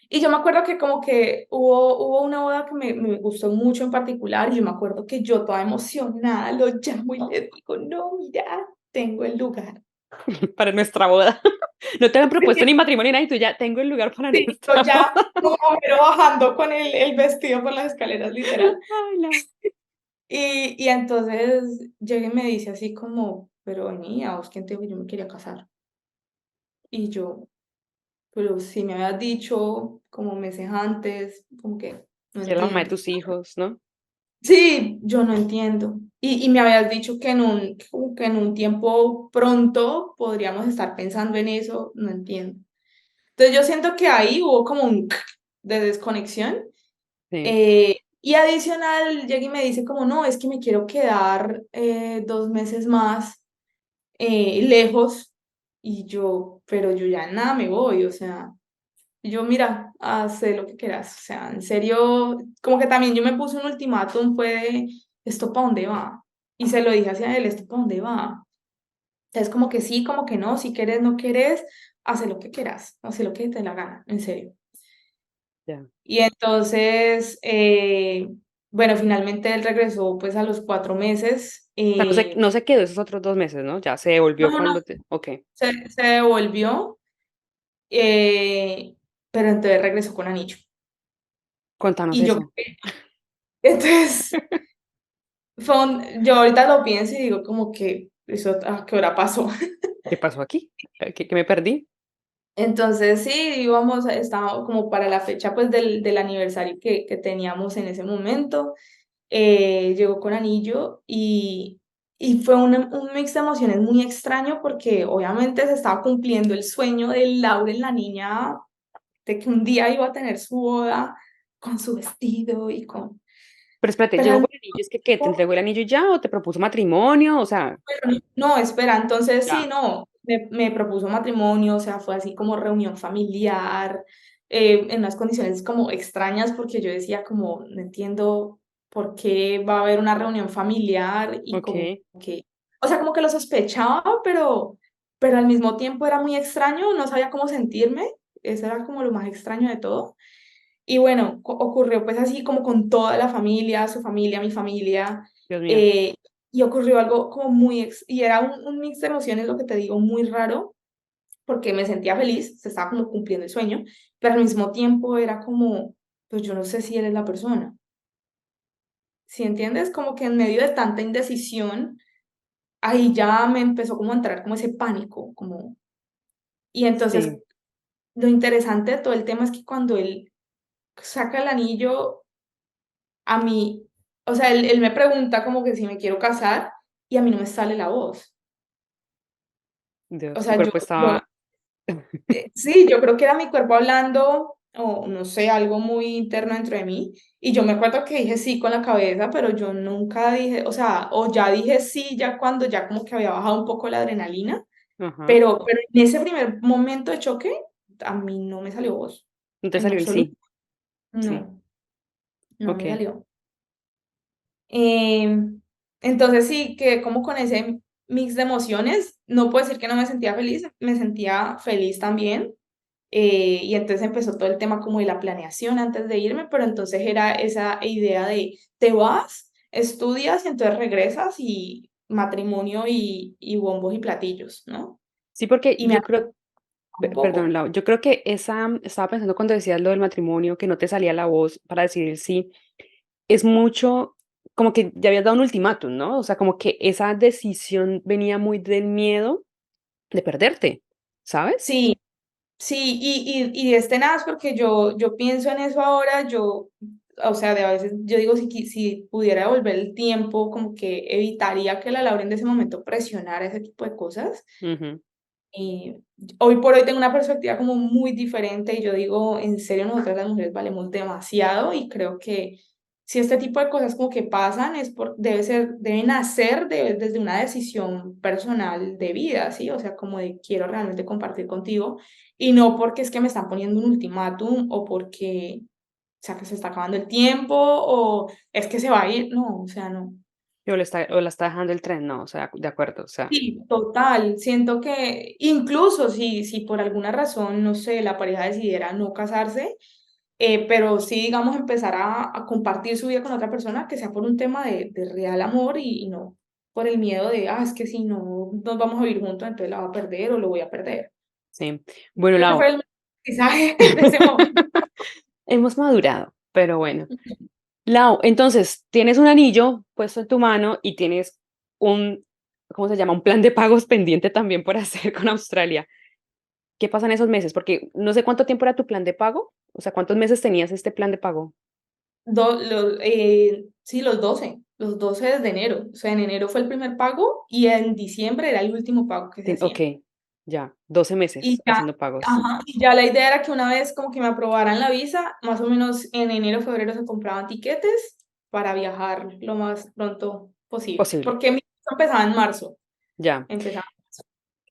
Y yo me acuerdo que como que hubo una boda que me gustó mucho en particular y yo me acuerdo que yo toda emocionada lo llamo y le digo, no, mira, tengo el lugar. para nuestra boda. No te han propuesto ni matrimonio ni nada y tú ya tengo el lugar para Sí, yo nuestra ya boda. como pero bajando con el vestido por las escaleras, literal. Ay, no. Y entonces llega y me dice así como, pero niña, ¿vos quién te dijo que yo me quería casar? Y yo, pero si me habías dicho como meses antes, como que no Que era la mamá de entiendo. tus hijos, ¿no? Sí, yo no entiendo. Y me habías dicho que como que en un tiempo pronto podríamos estar pensando en eso, no entiendo. Entonces yo siento que ahí hubo como un de desconexión. Sí. Y adicional, llega y me dice como, no, es que me quiero quedar 2 meses más lejos. Y yo, pero yo ya nada me voy, o sea. Y yo, mira, haz lo que quieras. O sea, en serio, como que también yo me puse un ultimátum, fue de, ¿esto para dónde va? Y se lo dije hacia él, ¿esto para dónde va? Entonces, como que sí, como que no, si quieres, no quieres, haz lo que quieras, haz lo que te dé la gana, en serio. Ya. Y entonces, bueno, finalmente él regresó pues a los 4 meses. O sea, no se quedó esos otros 2 meses, ¿no? Ya se devolvió No, no, cuando te. Ok. se devolvió, eh, pero entonces regresó con anillo. Cuéntanos Y yo, eso. entonces, yo ahorita lo pienso y digo como que eso a qué hora pasó. ¿Qué pasó aquí? ¿Qué me perdí? Entonces sí, íbamos, estaba como para la fecha pues del aniversario que teníamos en ese momento. Llegó con anillo y fue un mix de emociones muy extraño porque obviamente se estaba cumpliendo el sueño de Lauren, la niña, de que un día iba a tener su boda con su vestido y con... Pero espérate, Pero llegó al con el anillo, ¿es que te entregó el anillo ya o te propuso matrimonio? O sea, Pero no, espera, entonces sí, ya. no, me propuso matrimonio, o sea, fue así como reunión familiar, en unas condiciones como extrañas, porque yo decía como, no entiendo por qué va a haber una reunión familiar y como Ok. que, o sea, como que lo sospechaba, pero al mismo tiempo era muy extraño, no sabía cómo sentirme, eso era como lo más extraño de todo. Y bueno, ocurrió pues así como con toda la familia, su familia, mi familia, Dios mío. eh, y ocurrió algo como muy, y era un mix de emociones, lo que te digo, muy raro, porque me sentía feliz, se estaba como cumpliendo el sueño, pero al mismo tiempo era como, pues yo no sé si él es la persona. ¿Sí entiendes? Como que en medio de tanta indecisión, ahí ya me empezó como a entrar como ese pánico, como... Y entonces Sí, lo interesante de todo el tema es que cuando él saca el anillo, a mí, o sea, él me pregunta como que si me quiero casar y a mí no me sale la voz. O Dios, tu sea, cuerpo estaba sí, yo creo que era mi cuerpo hablando o no sé, algo muy interno dentro de mí. Y yo me acuerdo que dije sí con la cabeza, pero yo nunca dije, o sea, o ya dije sí ya cuando ya como que había bajado un poco la adrenalina, ajá, pero en ese primer momento de choque, a mí no me salió voz, no te en salió el absoluto. sí, sí, No, no me okey. salió. Entonces sí, que como con ese mix de emociones, no puedo decir que no me sentía feliz también. Y entonces empezó todo el tema como de la planeación antes de irme, pero entonces era esa idea de te vas, estudias y entonces regresas y matrimonio y bombos y platillos, ¿no? Sí, porque Y me yo acuerdo creo un perdón, poco. Lau, yo creo que esa estaba pensando cuando decías lo del matrimonio, que no te salía la voz para decidir sí, es mucho como que ya habías dado un ultimátum, ¿no? O sea, como que esa decisión venía muy del miedo de perderte, ¿sabes? Sí, sí, y es tenaz porque yo pienso en eso ahora, o sea, de a veces yo digo, si pudiera devolver el tiempo, como que evitaría que la Lauren de ese momento presionara ese tipo de cosas. Ujú, Y hoy por hoy tengo una perspectiva como muy diferente y yo digo, en serio, nosotras las mujeres valemos demasiado y creo que si este tipo de cosas como que pasan deben nacer desde una decisión personal de vida, ¿sí? O sea, como de quiero realmente compartir contigo y no porque es que me están poniendo un ultimátum o porque, o sea, que se está acabando el tiempo o es que se va a ir, no, o sea, no. o la está dejando el tren, no, o sea, de acuerdo, o sea, Sí, total. Siento que incluso si por alguna razón, no sé, la pareja decidiera no casarse, pero sí, digamos, empezar a compartir su vida con otra persona, que sea por un tema de real amor y no por el miedo de, es que si no nos vamos a vivir juntos, entonces la va a perder o lo voy a perder. sí. Bueno, Ese fue Lau, el mensaje de ese momento. hemos madurado, pero bueno. Lau, entonces, tienes un anillo puesto en tu mano y tienes un, ¿cómo se llama? Un plan de pagos pendiente también por hacer con Australia. ¿Qué pasa en esos meses? Porque no sé cuánto tiempo era tu plan de pago, o sea, ¿cuántos meses tenías este plan de pago? Sí, los 12 desde enero. O sea, en enero fue el primer pago y en diciembre era el último pago que se hacía. Okey, ya, 12 Y meses ya, haciendo pagos. ajá, y ya la idea era que una vez como que me aprobaran la visa, más o menos en enero, febrero se compraban tiquetes para viajar lo más pronto posible, Posible, porque mi curso empezaba en marzo, ya. empezaba.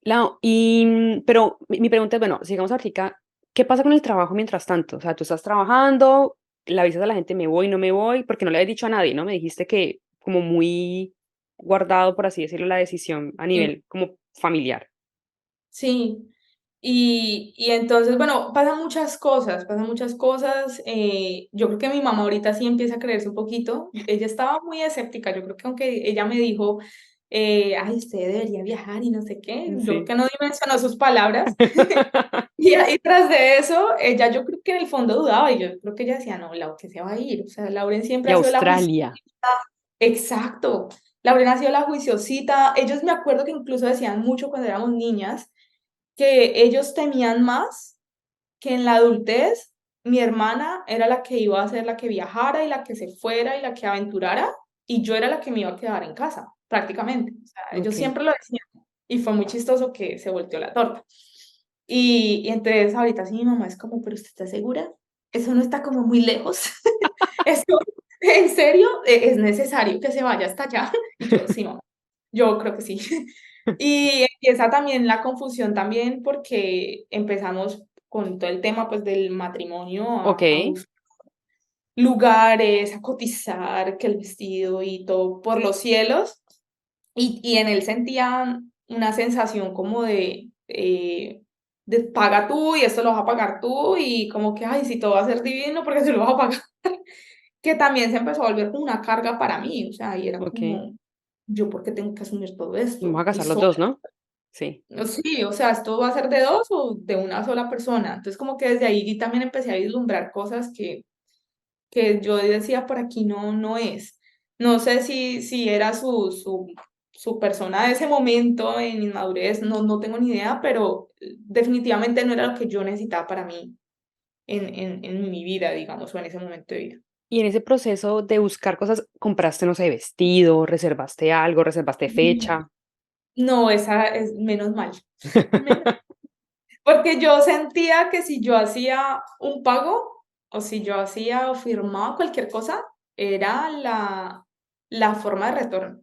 Lau, y, pero mi pregunta es, bueno, sigamos ahorita, ¿qué pasa con el trabajo mientras tanto? O sea, tú estás trabajando, le avisas a la gente, me voy, no me voy, porque no le habías dicho a nadie, ¿no? Me dijiste que como muy guardado, por así decirlo, la decisión a Sí, nivel como familiar. sí. Y entonces, bueno, pasan muchas cosas. Yo creo que mi mamá ahorita sí empieza a creerse un poquito. Ella estaba muy escéptica. Yo creo que aunque ella me dijo, ay, usted debería viajar y no sé qué, yo creo Sí. que no dimensionó sus palabras. Y tras de eso, ella yo creo que en el fondo dudaba y yo creo que ella decía, no, Lau, que se va a ir. O sea, Lauren siempre Y ha sido la juiciosita. Australia, Exacto. Lauren ha sido la juiciosita. Ellos me acuerdo que incluso decían mucho cuando éramos niñas que ellos temían más que en la adultez mi hermana era la que iba a ser la que viajara y la que se fuera y la que aventurara y yo era la que me iba a quedar en casa, prácticamente. O sea, ellos okey. siempre lo decían y fue muy chistoso que se volteó la torta. Y entonces ahorita sí mi mamá es como, pero ¿usted está segura? Eso no está como muy lejos. Eso, ¿en serio? ¿Es necesario que se vaya hasta allá? Y yo, sí, mamá, yo creo que sí. Y empieza también la confusión también porque empezamos con todo el tema, pues, del matrimonio a Okey, buscar lugares, a cotizar, que el vestido y todo por los cielos. Y en él sentía una sensación como de, paga tú y esto lo vas a pagar tú y como que, ay, sí, todo va a ser divino porque se lo vas a pagar. Que también se empezó a volver como una carga para mí, o sea, y era okey. como, ¿yo por qué tengo que asumir todo Vamos a esto? Y casar los sola. 2, ¿no? Sí, Sí, o sea, ¿esto va a ser de dos o de una sola persona? Entonces como que desde ahí también empecé a vislumbrar cosas que yo decía, por aquí no es. No sé si era su persona de ese momento en inmadurez, no tengo ni idea, pero definitivamente no era lo que yo necesitaba para mí en mi vida, digamos, o en ese momento de vida. y en ese proceso de buscar cosas, compraste, no sé, vestido, reservaste algo, reservaste Mm, fecha. No, esa es menos mal. Menos, porque yo sentía que si yo hacía un pago o si yo hacía o firmaba cualquier cosa, era la forma de retorno.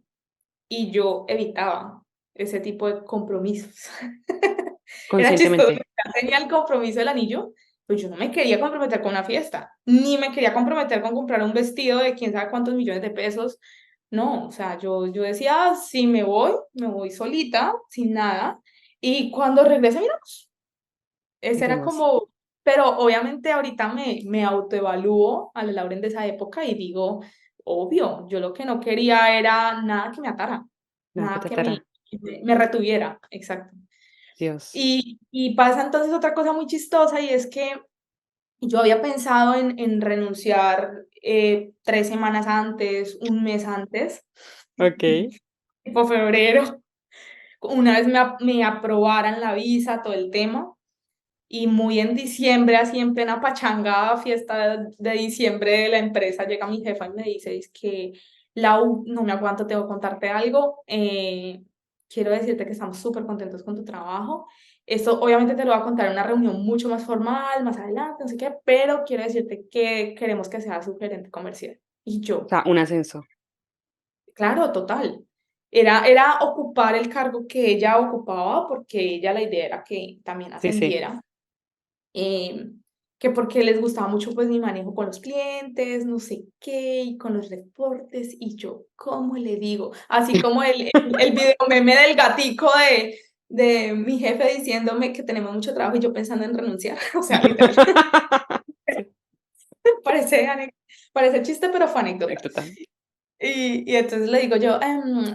Y yo evitaba ese tipo de compromisos. Era chistoso, Conscientemente. ya tenía el compromiso del anillo, pues yo no me quería comprometer con una fiesta, ni me quería comprometer con comprar un vestido de quién sabe cuántos millones de pesos. No, o sea, yo decía: "Ah, si me voy solita, sin nada, y cuando regrese miramos". Ese era Veremos. como, pero obviamente ahorita me autoevalúo a la Lauren de esa época y digo, obvio, yo lo que no quería era nada que me atara, Nada que nada te que atará. me retuviera, exacto. Dios. Y pasa entonces otra cosa muy chistosa y es que yo había pensado en renunciar 3 semanas antes, un mes antes, Okey. tipo febrero, una vez me aprobaran la visa, todo el tema. Y muy en diciembre, así en plena pachanga, fiesta de diciembre de la empresa, llega mi jefa y me dice, es que, Lau, no me aguanto, tengo que contarte algo. Quiero decirte que estamos súper contentos con tu trabajo. Esto obviamente te lo voy a contar en una reunión mucho más formal, más adelante, no sé qué, pero quiero decirte que queremos que seas su gerente comercial. Y O yo, sea, un ascenso. claro, total. Era ocupar el cargo que ella ocupaba, porque ella la idea era que también Sí, sí. ascendiera. Que porque les gustaba mucho, pues, mi manejo con los clientes, no sé qué, y con los reportes, y yo, ¿cómo le digo? Así como el video meme del gatico de mi jefe diciéndome que tenemos mucho trabajo y yo pensando en renunciar, o sea, literal, Sí, parece parece chiste, pero fue anécdota. anécdota. Y entonces le digo yo: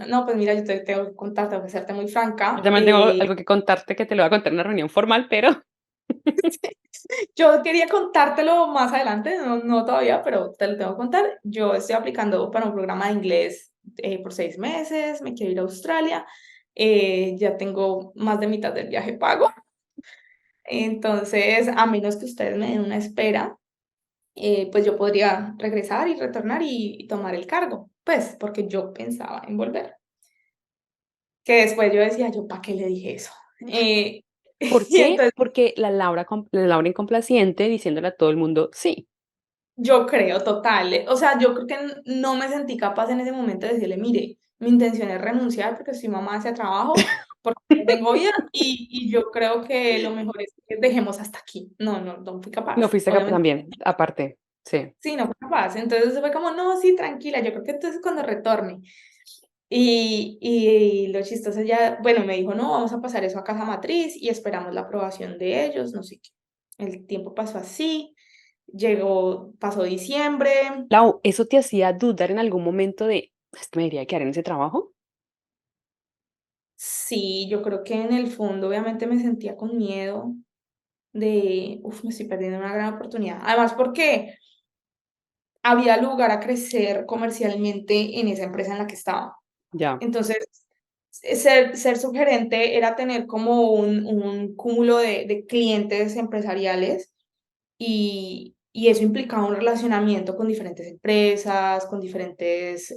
no, pues mira, yo te tengo que contar, tengo que serte muy Yo franca, también tengo algo que contarte que te lo voy a contar en una reunión formal, pero yo quería contártelo más adelante, no todavía, pero te lo tengo que contar. Yo estoy aplicando para un programa de inglés por 6 meses, me quiero ir a Australia, ya tengo más de mitad del viaje pago, entonces a menos que ustedes me den una espera, pues yo podría regresar y retornar y tomar el cargo, pues porque yo pensaba en volver. Que después yo decía, ¿yo para qué le dije eso? ¿por Y qué? entonces Porque la Laura incomplaciente diciéndole a todo el mundo: "Sí". yo creo, total. O sea, yo creo que no me sentí capaz en ese momento de decirle: "Mire, mi intención es renunciar porque soy mamá de ese trabajo, porque no tengo vida y yo creo que lo mejor es que dejemos hasta aquí". No fui No capaz. fuiste capaz Obviamente, también, aparte. Sí. sí, no fui capaz. Entonces fue como: "No, sí, tranquila, yo creo que entonces cuando retorne". Y lo chistoso ya, bueno, me dijo: "No, vamos a pasar eso a casa matriz y esperamos la aprobación de ellos", no sé qué. El tiempo pasó así, pasó diciembre. Lau, ¿eso te hacía dudar en algún momento de: "Es que me debería quedar en ese trabajo"? Sí, yo creo que en el fondo obviamente me sentía con miedo de, me estoy perdiendo una gran oportunidad. Además, porque había lugar a crecer comercialmente en esa empresa en la que estaba. Ya, Entonces, ser subgerente era tener como un cúmulo de clientes empresariales y eso implicaba un relacionamiento con diferentes empresas, con diferentes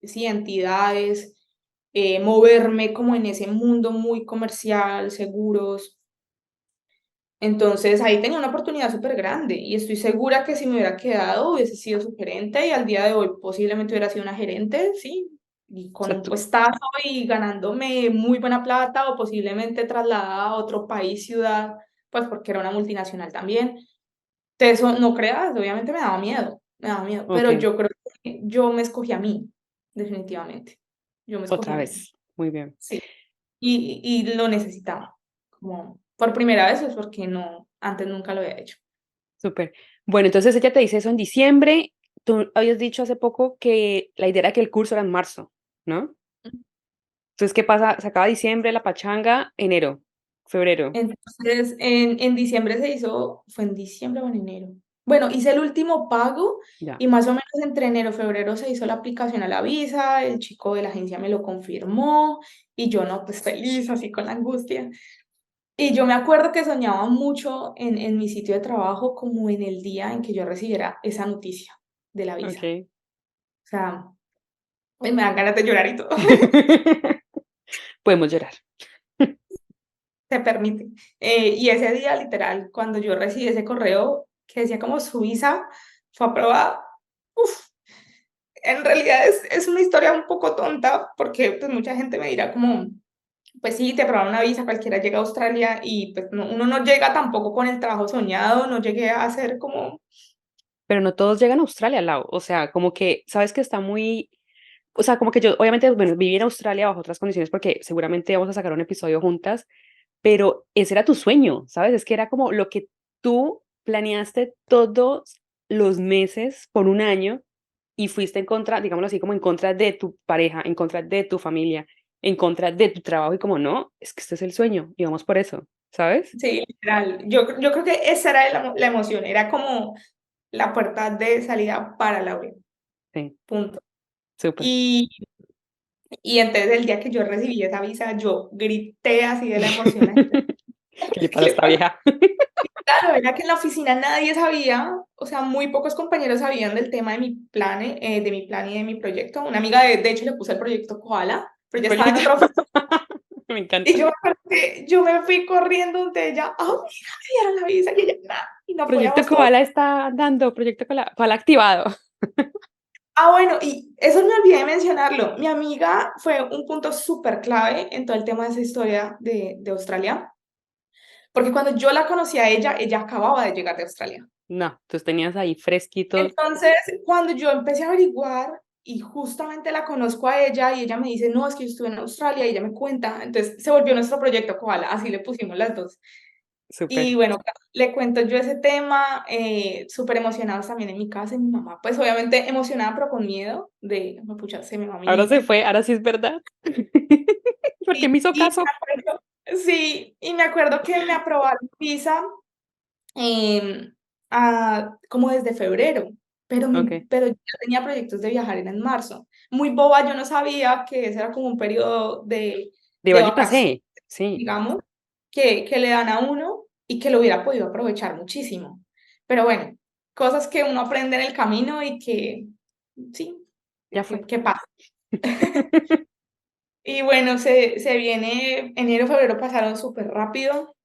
sí, entidades, moverme como en ese mundo muy comercial, seguros. Entonces ahí tenía una oportunidad súper grande y estoy segura que si me hubiera quedado hubiese sido su gerente y al día de hoy posiblemente hubiera sido una gerente, sí, y o con sea, un tú puestazo y ganándome muy buena plata o posiblemente trasladada a otro país, ciudad, pues porque era una multinacional también. De eso no creas, obviamente me daba miedo, pero okey, yo creo que yo me escogí a mí, definitivamente. Yo me escogí otra a mí, vez, muy bien. sí, y lo necesitaba, como por primera vez, pues porque no, antes nunca lo había hecho. Súper. Bueno, entonces ella te dice eso en diciembre. Tú habías dicho hace poco que la idea era que el curso era en marzo, ¿no? Entonces, ¿qué pasa? Se acaba diciembre, la pachanga, enero, febrero, Entonces, en diciembre se hizo, ¿fue en diciembre o en enero? Bueno, hice el último pago ya. y más o menos entre enero y febrero se hizo la aplicación a la visa, el chico de la agencia me lo confirmó y yo no, pues feliz, así con la angustia. Y yo me acuerdo que soñaba mucho en mi sitio de trabajo como en el día en que yo recibiera esa noticia de la visa. Ok. O sea, me dan ganas de llorar y todo. Podemos llorar. Se permite. Y ese día, literal, cuando yo recibí ese correo que decía como su visa fue aprobada, uf, en realidad es una historia un poco tonta porque pues mucha gente me dirá como, pues sí, te aprobaron una visa, cualquiera llega a Australia y pues uno no llega tampoco con el trabajo soñado, no llegué a hacer como, Pero no todos llegan a Australia, Lau. O sea, como que, sabes que está muy, o sea, como que yo, obviamente, bueno, viví en Australia bajo otras condiciones porque seguramente vamos a sacar un episodio juntas, pero ese era tu sueño, ¿sabes? Es que era como lo que tú planeaste todos los meses por un año y fuiste en contra, digámoslo así, como en contra de tu pareja, en contra de tu familia, en contra de tu trabajo y como no, es que este es el sueño y vamos por eso, ¿sabes? sí, literal. Yo creo que esa era la emoción, era como la puerta de salida para Laura, Sí, punto. súper. Y Y entonces el día que yo recibí esa visa, yo grité así de la emoción. ¿Qué le pasa a ¿Qué esta pasa? vieja? Claro, era que en la oficina nadie sabía, o sea, muy pocos compañeros sabían del tema de mi plan y de mi proyecto. Una amiga, de hecho, le puse el proyecto Koala, pero El ya estaba en proyecto. otra oficina. Me Y encanta. yo me acuerdo que yo me fui corriendo donde ella, ah, mira, me dieron la visa y ella, nada, y no Proyecto podíamos todos. Koala está dando, Proyecto Koala activado. Ah, bueno, y eso me olvidé de mencionarlo. Mi amiga fue un punto súper clave en todo el tema de esa historia de Australia. Porque cuando yo la conocí a ella acababa de llegar de Australia. No, entonces tenías ahí fresquitos. Entonces, cuando yo empecé a averiguar y justamente la conozco a ella y ella me dice, no, es que yo estuve en Australia y ella me cuenta, entonces se volvió nuestro proyecto Koala, así le pusimos las dos. Y Súper. bueno, le cuento yo ese tema, súper emocionados también en mi casa y mi mamá, pues obviamente emocionada pero con miedo de, no, pucha, se me va mi Ahora se visa. fue, ahora sí es verdad. Porque me hizo Y caso. sí, y me acuerdo que me aprobaron visa em, como desde febrero, Ok. pero yo tenía proyectos de viajar era en marzo. Muy boba, yo no sabía que ese era como un periodo De de vaya y vacaciones, pasé. Sí, digamos, que le dan a uno y que lo hubiera podido aprovechar muchísimo. Pero bueno, cosas que uno aprende en el camino y que, sí, ya fue. que pasa. Y bueno, se viene, enero, febrero pasaron súper rápido.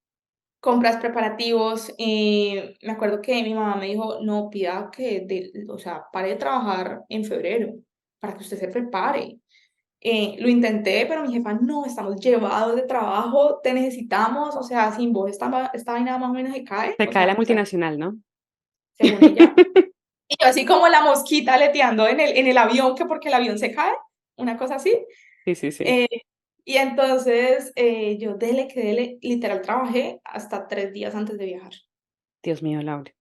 Compras, preparativos. Me acuerdo que mi mamá me dijo, no, pida que, o sea, pare de trabajar en febrero para que usted se prepare. Lo intenté, pero mi jefa, no, estamos llevados de trabajo, te necesitamos, o sea, sin vos esta vaina más o menos se cae, Se o cae la sea, multinacional, ¿no? según ella. Y yo así como la mosquita aleteando en el avión, que porque el avión se cae, una cosa así. Sí, sí, sí. Eh, y entonces yo dele que dele, literal trabajé hasta 3 días antes de viajar. Dios mío, Laura.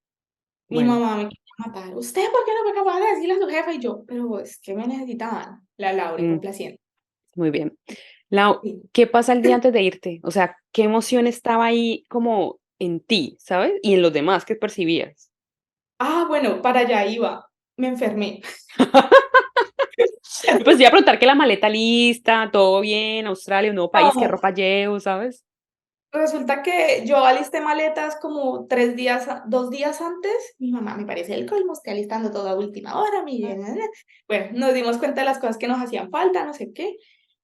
Mi Bueno, mamá me quería matar. ¿Usted por qué no fue capaz de decirle a su jefe? Y yo, pero es que me necesitaban. La Laura mm, complaciente. muy bien. Lau, Sí. ¿qué pasa el día antes de irte? O sea, ¿qué emoción estaba ahí como en ti, ¿sabes? Y en los demás que percibías. Ah, bueno, para allá iba. Me enfermé. Pues te iba a preguntar que la maleta lista, todo bien, Australia, un nuevo país, qué No, ropa llevo, ¿sabes? resulta que yo alisté maletas como 3 días, 2 días antes. Mi mamá me parece el colmo, estoy alistando todo a última hora. Bueno, nos dimos cuenta de las cosas que nos hacían falta, no sé qué,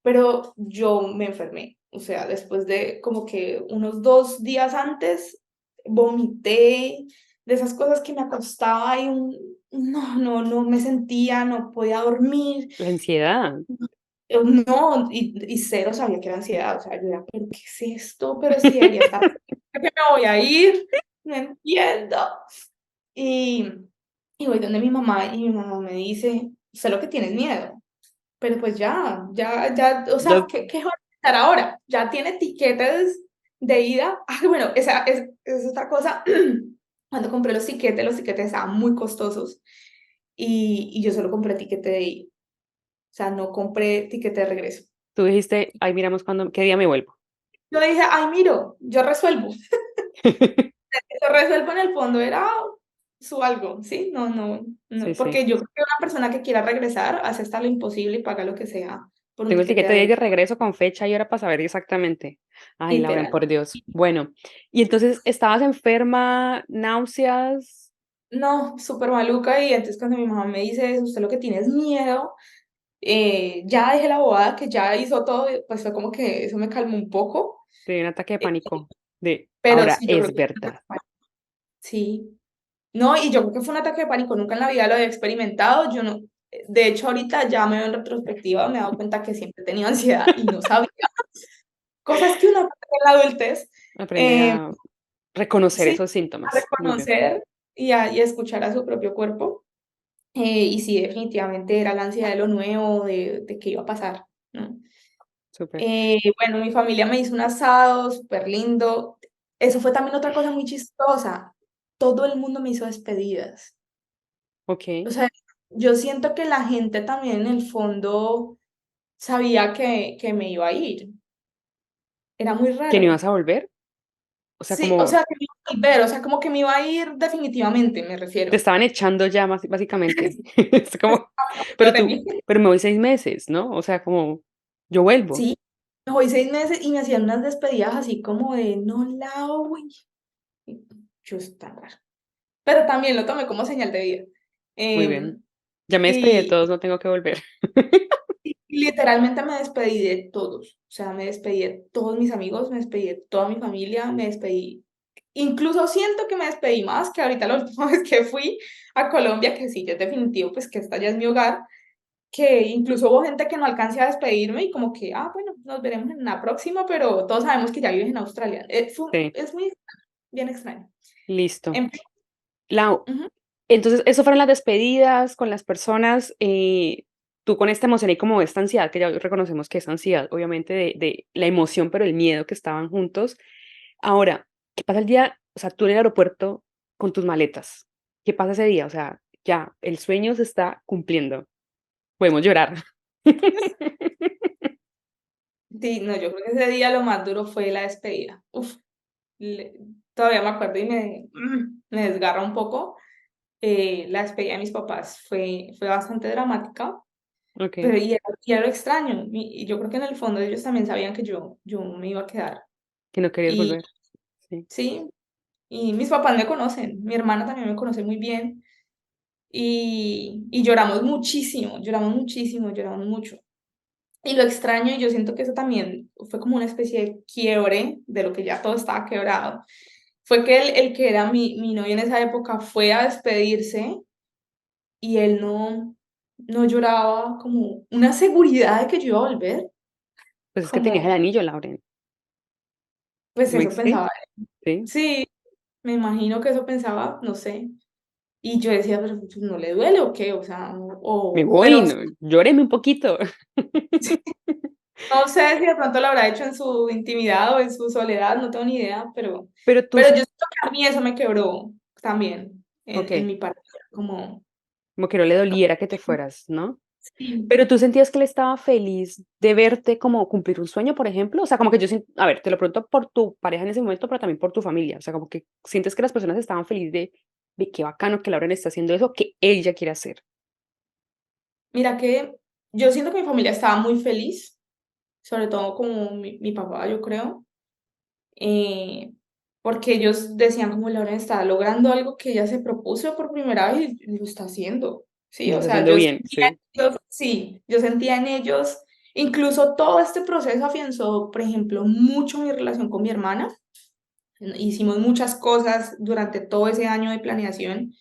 pero yo me enfermé. O sea, después de como que unos 2 días antes, vomité, de esas cosas que me acostaba y no me sentía, no podía dormir. La ansiedad. No, y cero sabía que era ansiedad, o sea, yo era, ¿pero qué es esto? Pero si debería estar, ¿a qué me voy a ir? No entiendo. Y, y voy donde mi mamá y mi mamá me dice, sé lo que tienes miedo, pero pues ya, o sea, Ya, ¿qué va a pasar ahora? Ya tiene tiquetes de ida, bueno, esa es otra cosa. Cuando compré los tiquetes estaban muy costosos y yo solo compré tiquete de ida. O sea, no compré tiquete de regreso. Tú dijiste: "Ay, miramos cuándo qué día me vuelvo". Yo dije: "Ay, miro, yo resuelvo". Yo resuelvo en el fondo era su algo, ¿sí? Sí, sí. Porque yo creo que una persona que quiera regresar hace hasta lo imposible y paga lo que sea por un Tengo el tiquete tiquete de de ida y regreso, regreso con fecha y hora para saber exactamente. Ay, Lauren, literal. por Dios. Bueno, y entonces, ¿estabas enferma, náuseas? No, súper maluca, y entonces cuando mi mamá me dice eso: "Usted lo que tiene es miedo", ya dejé la bobada, que ya hizo todo, pues fue como que eso me calmó un poco, Te dio un ataque de eh, pánico de: pero "Ahora sí, yo creo es que verdad". sí. No, y yo creo que fue un ataque de pánico, nunca en la vida lo había experimentado, yo no de hecho, ahorita ya me veo en retrospectiva, me he dado cuenta que siempre he tenido ansiedad y no sabía, cosas que uno aprende en la adultez, Aprende eh, a reconocer sí, esos a síntomas. Muy bien, reconocer y a escuchar a su propio cuerpo, y sí, definitivamente era la ansiedad de lo nuevo, de qué iba a pasar, ¿no? súper. Bueno, mi familia me hizo un asado súper lindo. Eso fue también otra cosa muy chistosa, todo el mundo me hizo despedidas. O Okey. sea, yo siento que la gente también en el fondo sabía que me iba a ir. Era muy ¿Que no raro. ibas a volver? O sea, Sí, o como sea, que me iba a volver, o sea, como que me iba a ir definitivamente, me te refiero. estaban echando ya básicamente. Es Pues, como, de mí. pero me voy 6 meses, ¿no? O sea, como yo vuelvo. Sí, me voy 6 meses y me hacían unas despedidas así como de: "No, Lau", y yo: "Está raro". Pero también lo tomé como señal de vida. Muy bien. Em, Ya me despedí de y todos, no tengo que volver. literalmente me despedí de todos, o sea, me despedí de todos mis amigos, me despedí de toda mi familia, me despedí, incluso siento que me despedí más que ahorita la última vez que fui a Colombia, que sí, ya es definitivo, pues que esta ya es mi hogar, que incluso hubo gente que no alcancé a despedirme y como que, bueno, nos veremos en la próxima, pero todos sabemos que ya vives en Australia. Sí, Es muy extraño, bien extraño. listo. En fin, Lau, ujú. entonces, eso fueron las despedidas con las personas, tú con esta emoción y como esta ansiedad, que ya reconocemos que es ansiedad, obviamente, de la emoción, pero el miedo que estaban juntos. Ahora, ¿qué pasa el día? O sea, tú en el aeropuerto con tus maletas, ¿qué pasa ese día? O sea, ya, el sueño se está cumpliendo, podemos llorar. Sí, no, yo creo que ese día lo más duro fue la despedida. Uf, le todavía me acuerdo y me desgarra un poco. La despedida de mis papás fue bastante dramática, pero Okey, y era lo extraño, y yo creo que en el fondo ellos también sabían que yo me iba a quedar. que no querías Y volver. Sí. sí, y mis papás me conocen, mi hermana también me conoce muy bien, y lloramos muchísimo, lloramos mucho. Y lo extraño, y yo siento que eso también fue como una especie de quiebre de lo que ya todo estaba quebrado, fue que el que era mi novio en esa época fue a despedirse y él no lloraba, como una seguridad de que yo iba a volver, Pues es que tenías el como, anillo, Lauren. pues eso Sí, pensaba él. sí. Sí, me imagino que eso pensaba, no sé. Y yo decía: "Pero, pues, ¿no le duele o qué?". O sea, Me voy, bueno, no, llóreme un poquito. no sé si de pronto lo habrá hecho en su intimidad o en su soledad, no tengo ni idea, Pero tú pero yo siento que a mí eso me quebró también en okey, mi parte, como como que no le doliera que te fueras, ¿no? sí. Pero, ¿tú sentías que él estaba feliz de verte como cumplir un sueño, por ejemplo? O sea, como que yo sien a ver, te lo pregunto por tu pareja en ese momento, pero también por tu familia. O sea, como que sientes que las personas estaban feliz de qué bacano que Lauren está haciendo eso que ella quiere hacer. Mira que yo siento que mi familia estaba muy feliz, sobre todo como mi papá, yo creo, eh, porque ellos decían como: "Lauren está logrando algo que ella se propuso por primera vez y lo está haciendo", Y ¿sí? lo O está sea, haciendo yo bien, sentía sí. en ellos, sí, yo sentía en ellos, incluso todo este proceso afianzó, por ejemplo, mucho mi relación con mi hermana. Hicimos muchas cosas durante todo ese año de planeación,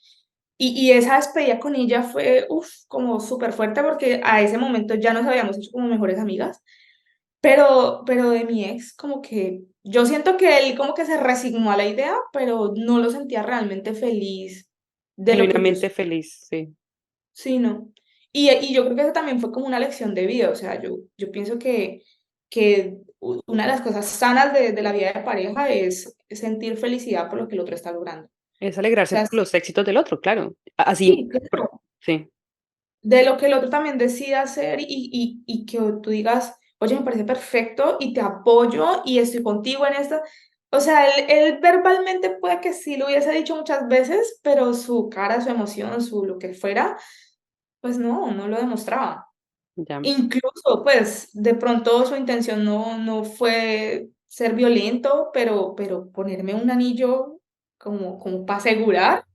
y esa despedida con ella fue, como súper fuerte porque a ese momento ya nos habíamos hecho como mejores amigas, pero de mi ex, como que yo siento que él como que se resignó a la idea, pero no lo sentía realmente feliz de lo que yo Genuinamente feliz, sí. sí, no. Y yo creo que eso también fue como una lección de vida, o sea, yo pienso que una de las cosas sanas de la vida de pareja es sentir felicidad por lo que el otro está logrando. O Es alegrarse sea, por los éxitos del otro, claro. Así, sí, claro, sí, de lo que el otro también decida hacer y que tú digas, oye, me parece perfecto y te apoyo y estoy contigo en esto. O sea, él verbalmente puede que sí lo hubiese dicho muchas veces, pero su cara, su emoción, su lo que fuera, pues no lo demostraba. ya, Incluso, pues, de pronto su intención no fue ser violento, pero ponerme un anillo como para asegurar,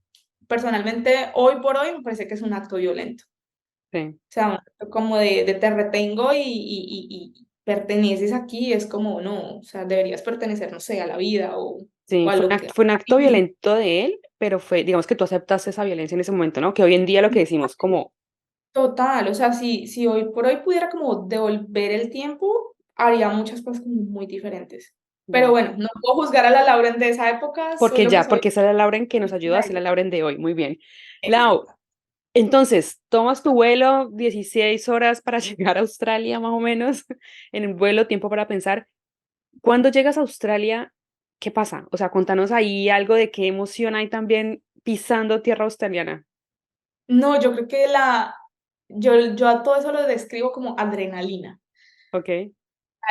personalmente, hoy por hoy, me parece que es un acto violento. sí. O sea, un acto como de te retengo y perteneces aquí, es como, no, o sea, deberías pertenecer, no sé, a la vida o Sí, a lo que fue un a acto mí. violento de él, pero fue, digamos que tú aceptaste esa violencia en ese momento, ¿no? Que hoy en día lo que decimos como, Total, o sea, si hoy por hoy pudiera como devolver el tiempo, haría muchas cosas como muy diferentes. Pero ya, bueno, no puedo juzgar a la Lauren de esa época, porque solo ya, soy porque esa es la Lauren que nos ayudó a la ser la Lauren de hoy, muy bien. Lau, exacto. entonces, tomas tu vuelo, 16 horas para llegar a Australia, más o menos, en el vuelo, tiempo para pensar. Cuando llegas a Australia, ¿qué pasa? O sea, contanos ahí algo de qué emoción hay también pisando tierra australiana. No, yo creo que yo a todo eso lo describo como adrenalina. Okey,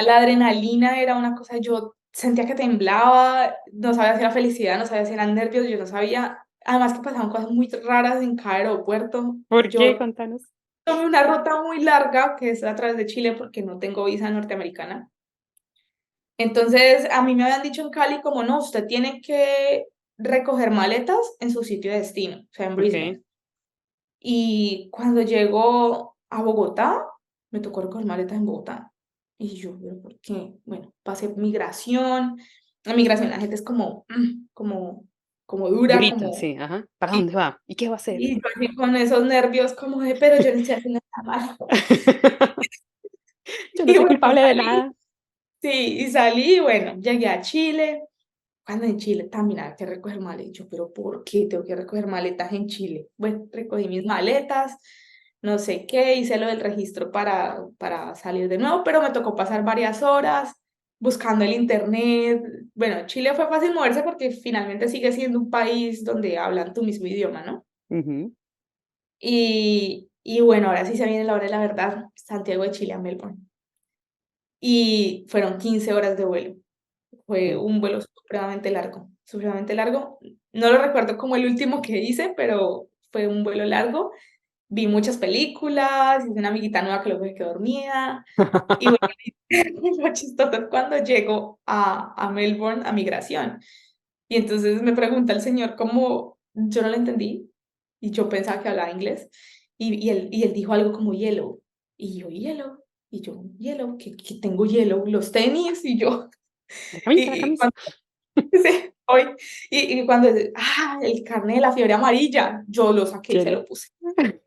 La adrenalina era una cosa, yo sentía que temblaba, no sabía si era felicidad, no sabía si eran nervios, yo no sabía, además que pasaban cosas muy raras en cada aeropuerto. ¿por qué? Yo Contanos. tomé una ruta muy larga, que es a través de Chile, porque no tengo visa norteamericana. Entonces, a mí me habían dicho en Cali como, no, usted tiene que recoger maletas en su sitio de destino, o sea, en Okey. Brisbane. Y cuando llego a Bogotá, me tocó recoger maletas en Bogotá. Y yo, ¿pero por qué? Bueno, pasé migración. La migración, la gente es como, como dura, Durita, como... sí, ajá. ¿Para Y, dónde va? ¿Y qué va a hacer? y yo así con esos nervios como de, pero yo no estoy haciendo nada malo. Yo no Y soy bueno, culpable de salí, nada. sí, y salí, y bueno, llegué a Chile. Cuando en Chile también había que recoger maletas, yo, pero ¿por qué tengo que recoger maletas en Chile? Bueno, recogí mis maletas, no sé qué, hice lo del registro para salir de nuevo, pero me tocó pasar varias horas buscando el internet. Bueno, Chile fue fácil moverse porque finalmente sigue siendo un país donde hablan tu mismo idioma, ¿no? Ujú, Y bueno, ahora sí se viene la hora de la verdad, Santiago de Chile a Melbourne. Y fueron 15 horas de vuelo. Fue sí. un vuelo supremamente largo, supremamente largo. No lo recuerdo como el último que hice, pero fue un vuelo largo. Vi muchas películas, hice una amiguita nueva que luego se quedó dormida. Y bueno, lo chistoso es cuando llego a Melbourne a migración. Y entonces me pregunta el señor cómo yo no le entendí y yo pensaba que hablaba inglés. Y él dijo algo como hielo. Y yo, hielo. Y yo, hielo, que tengo hielo, los tenis. Y yo, La camisa, la y camisa. cuando sí, hoy, y cuando, el carnet de la fiebre amarilla, yo lo saqué y se Hielo. lo puse.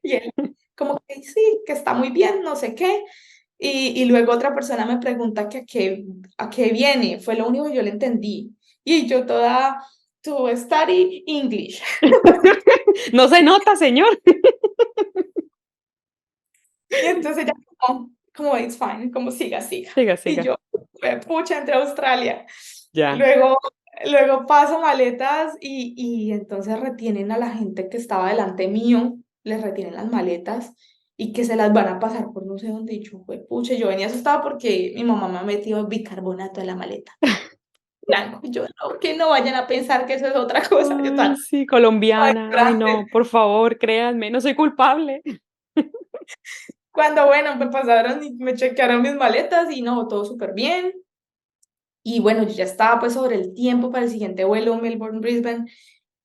Y él, como que sí, que está muy bien, no sé qué. Y luego otra persona me pregunta que a qué viene, fue lo único que yo le entendí. Y yo toda, to study English. No se nota, señor. Y entonces ella como it's fine, como siga, siga. Siga, Y siga. yo, pucha, entre Australia. Ya. Luego, luego paso maletas y entonces retienen a la gente que estaba delante mío, les retienen las maletas y que se las van a pasar por no sé dónde. Y yo, pucha, yo venía asustada porque mi mamá me ha metido bicarbonato en la maleta. Blanco. Y yo, no, que no vayan a pensar que eso es otra cosa. Yo Ay, estaba sí, colombiana. Ay, llorando. no, por favor, créanme, no soy culpable. Cuando, bueno, me pasaron y me chequearon mis maletas y no, todo súper bien. Y bueno, yo ya estaba pues sobre el tiempo para el siguiente vuelo Melbourne-Brisbane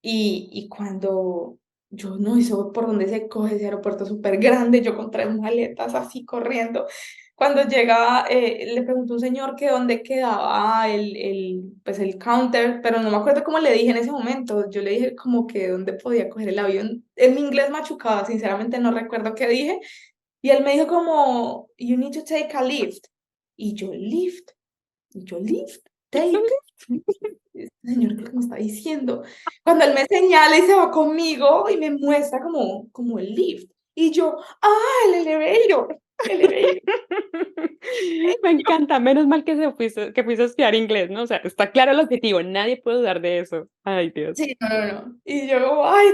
y cuando yo no sé por dónde se coge ese aeropuerto súper grande, yo con 3 maletas así corriendo. Cuando llegaba, le preguntó un señor que dónde quedaba pues el counter, pero no me acuerdo cómo le dije en ese momento. Yo le dije como que dónde podía coger el avión. En mi inglés machucado, sinceramente no recuerdo qué dije. Y él me dijo como, you need to take a lift. Y yo, lift. Y yo, lift, take. Este señor, ¿qué me está diciendo? Cuando él me señala y se va conmigo y me muestra como el lift. Y yo, ah, el elevator. que le veía. Me encanta, menos mal que fuiste a estudiar inglés, ¿no? O sea, está claro el objetivo, nadie puede dudar de eso. Ay, Dios. Sí, no, no, no. Y yo como, ay,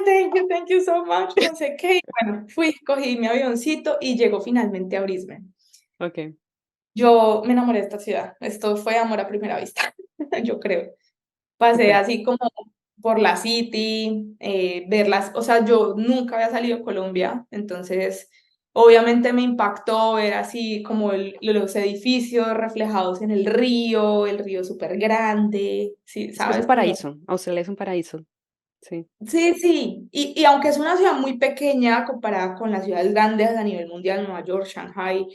thank you so much, no sé qué. Y bueno, fui, cogí mi avioncito y llegó finalmente a Brisbane. Okey, Yo me enamoré de esta ciudad. Esto fue amor a primera vista, yo creo. Pasé súper. así como por la city, verlas, o sea, yo nunca había salido de Colombia, entonces obviamente me impactó ver así como los edificios reflejados en el río súper grande, sí, Es que es un ¿sabes? Como, paraíso, Australia es un paraíso, sí, sí, sí, y aunque es una ciudad muy pequeña comparada con las ciudades grandes a nivel mundial, Nueva York, Shanghai,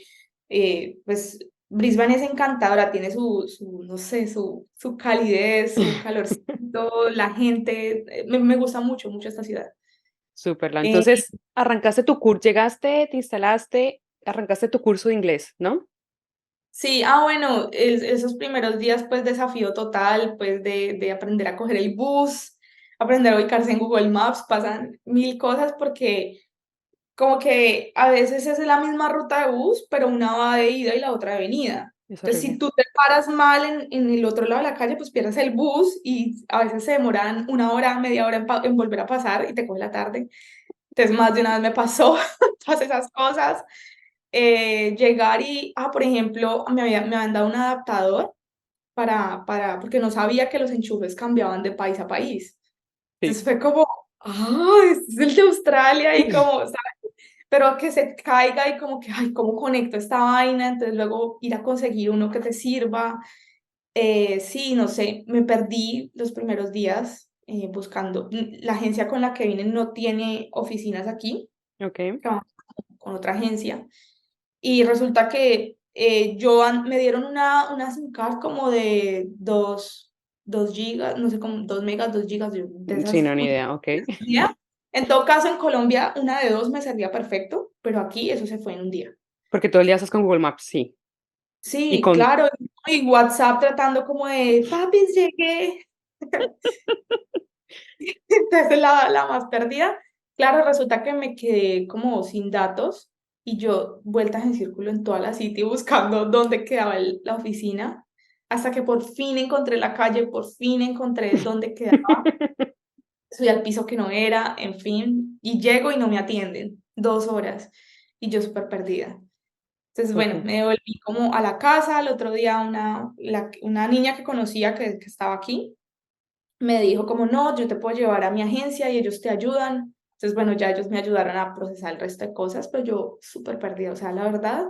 pues Brisbane es encantadora, tiene no sé, su calidez, su calorcito, la gente, me gusta mucho, mucho esta ciudad. súper. Eh, Entonces, arrancaste tu curso, llegaste, te instalaste, arrancaste tu curso de inglés, ¿no? sí, bueno, esos primeros días, pues desafío total, pues de aprender a coger el bus, aprender a ubicarse en Google Maps, pasan mil cosas porque como que a veces es la misma ruta de bus, pero una va de ida y la otra de venida. Es Entonces, si horrible. tú te paras mal en el otro lado de la calle, pues pierdes el bus y a veces se demoran una hora, media hora en volver a pasar y te coge la tarde. Entonces, más de una vez me pasó todas esas cosas. Llegar y, por ejemplo, me habían dado un adaptador porque no sabía que los enchufes cambiaban de país a país. Sí. Entonces fue como, este es el de Australia y como, pero que se caiga y como que, ay, ¿cómo conecto esta vaina? Entonces luego ir a conseguir uno que te sirva. Sí, no sé, me perdí los primeros días buscando. La agencia con la que vine no tiene oficinas aquí, Okey. trabajamos con otra agencia. Y resulta que me dieron una SIM card como de 2 gigas, no sé, como 2 megas, 2 gigas de Sí, esas no, ni ultra. idea, okey. En todo caso, en Colombia, una de 2 me servía perfecto, pero aquí eso se fue en un día. Porque todo el día estás con Google Maps, sí. Y Sí, con claro, y WhatsApp tratando como de: "Papis, llegué". Entonces, la más perdida. Claro, resulta que me quedé como sin datos y yo vueltas en círculo en toda la City buscando dónde quedaba la oficina, hasta que por fin encontré la calle, por fin encontré dónde quedaba. Subí al piso que no era, en fin, y llego y no me atienden, 2 horas, y yo súper perdida. Entonces, bueno, Okey. me volví como a la casa, al otro día una niña que conocía que estaba aquí, me dijo como: "No, yo te puedo llevar a mi agencia y ellos te ayudan". Entonces, bueno, ya ellos me ayudaron a procesar el resto de cosas, pero yo súper perdida, o sea, la verdad,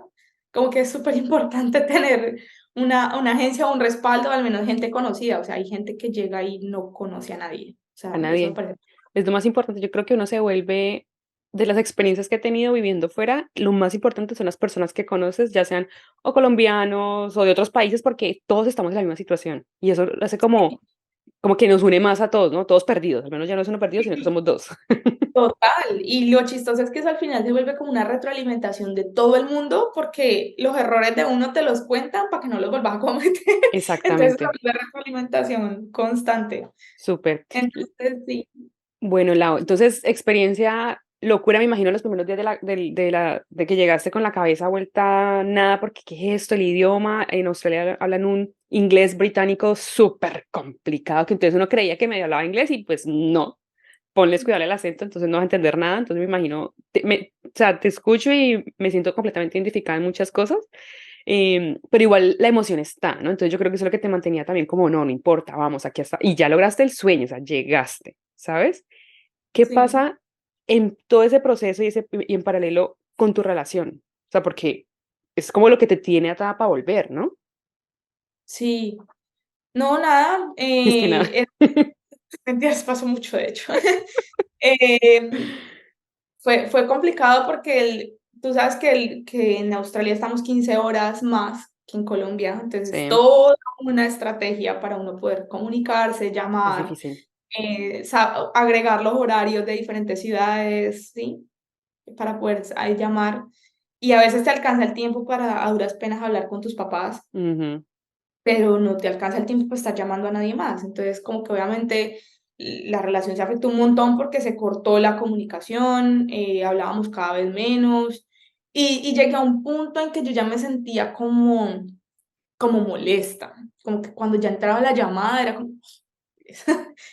como que es súper importante tener una agencia o un respaldo, al menos gente conocida, o sea, hay gente que llega y no conoce a nadie, o A sea, eso me nadie. parece. Es lo más importante. Yo creo que uno se vuelve de las experiencias que he tenido viviendo fuera, lo más importante son las personas que conoces, ya sean o colombianos o de otros países, porque todos estamos en la misma situación. Y eso lo hace como que nos une más a todos, ¿no? Todos perdidos. Al menos ya no es uno perdido, sino que Sí. somos dos. Total, y lo chistoso es que eso al final se vuelve como una retroalimentación de todo el mundo, porque los errores de uno te los cuentan para que no los vuelvas a cometer. Entonces, Exactamente. es una retroalimentación constante. Súper. Entonces, sí, Bueno, Lau, entonces, experiencia locura, me imagino los primeros días de que llegaste con la cabeza vuelta nada, porque ¿qué es esto? El idioma, en Australia hablan un inglés británico súper complicado, que entonces uno creía que medio hablaba inglés y pues no, ponles cuidado al acento, entonces no vas a entender nada, entonces me imagino, o sea, te escucho y me siento completamente identificada en muchas cosas, pero igual la emoción está, ¿no? Entonces yo creo que eso es lo que te mantenía también como, no, no importa, vamos, aquí está, y ya lograste el sueño, o sea, llegaste, ¿sabes? ¿Qué sí, pasa en todo ese proceso y en paralelo con tu relación? O sea, porque es como lo que te tiene atada para volver, ¿no? sí. No, nada, Es que nada. mentiras, pasó mucho, de hecho. Em, fue complicado porque tú sabes que en Australia estamos 15 horas más que en Colombia, entonces Sí, toda una estrategia para uno poder comunicarse, es llamar, difícil. agregar los horarios de diferentes ciudades, ¿sí? Para poder ahí llamar. Y a veces te alcanza el tiempo para a duras penas hablar con tus papás, Ujú. pero no te alcanza el tiempo para estar llamando a nadie más. Entonces, como que obviamente la relación se afectó un montón porque se cortó la comunicación, hablábamos cada vez menos Y llegué a un punto en que yo ya me sentía como molesta, como que cuando ya entraba la llamada era como,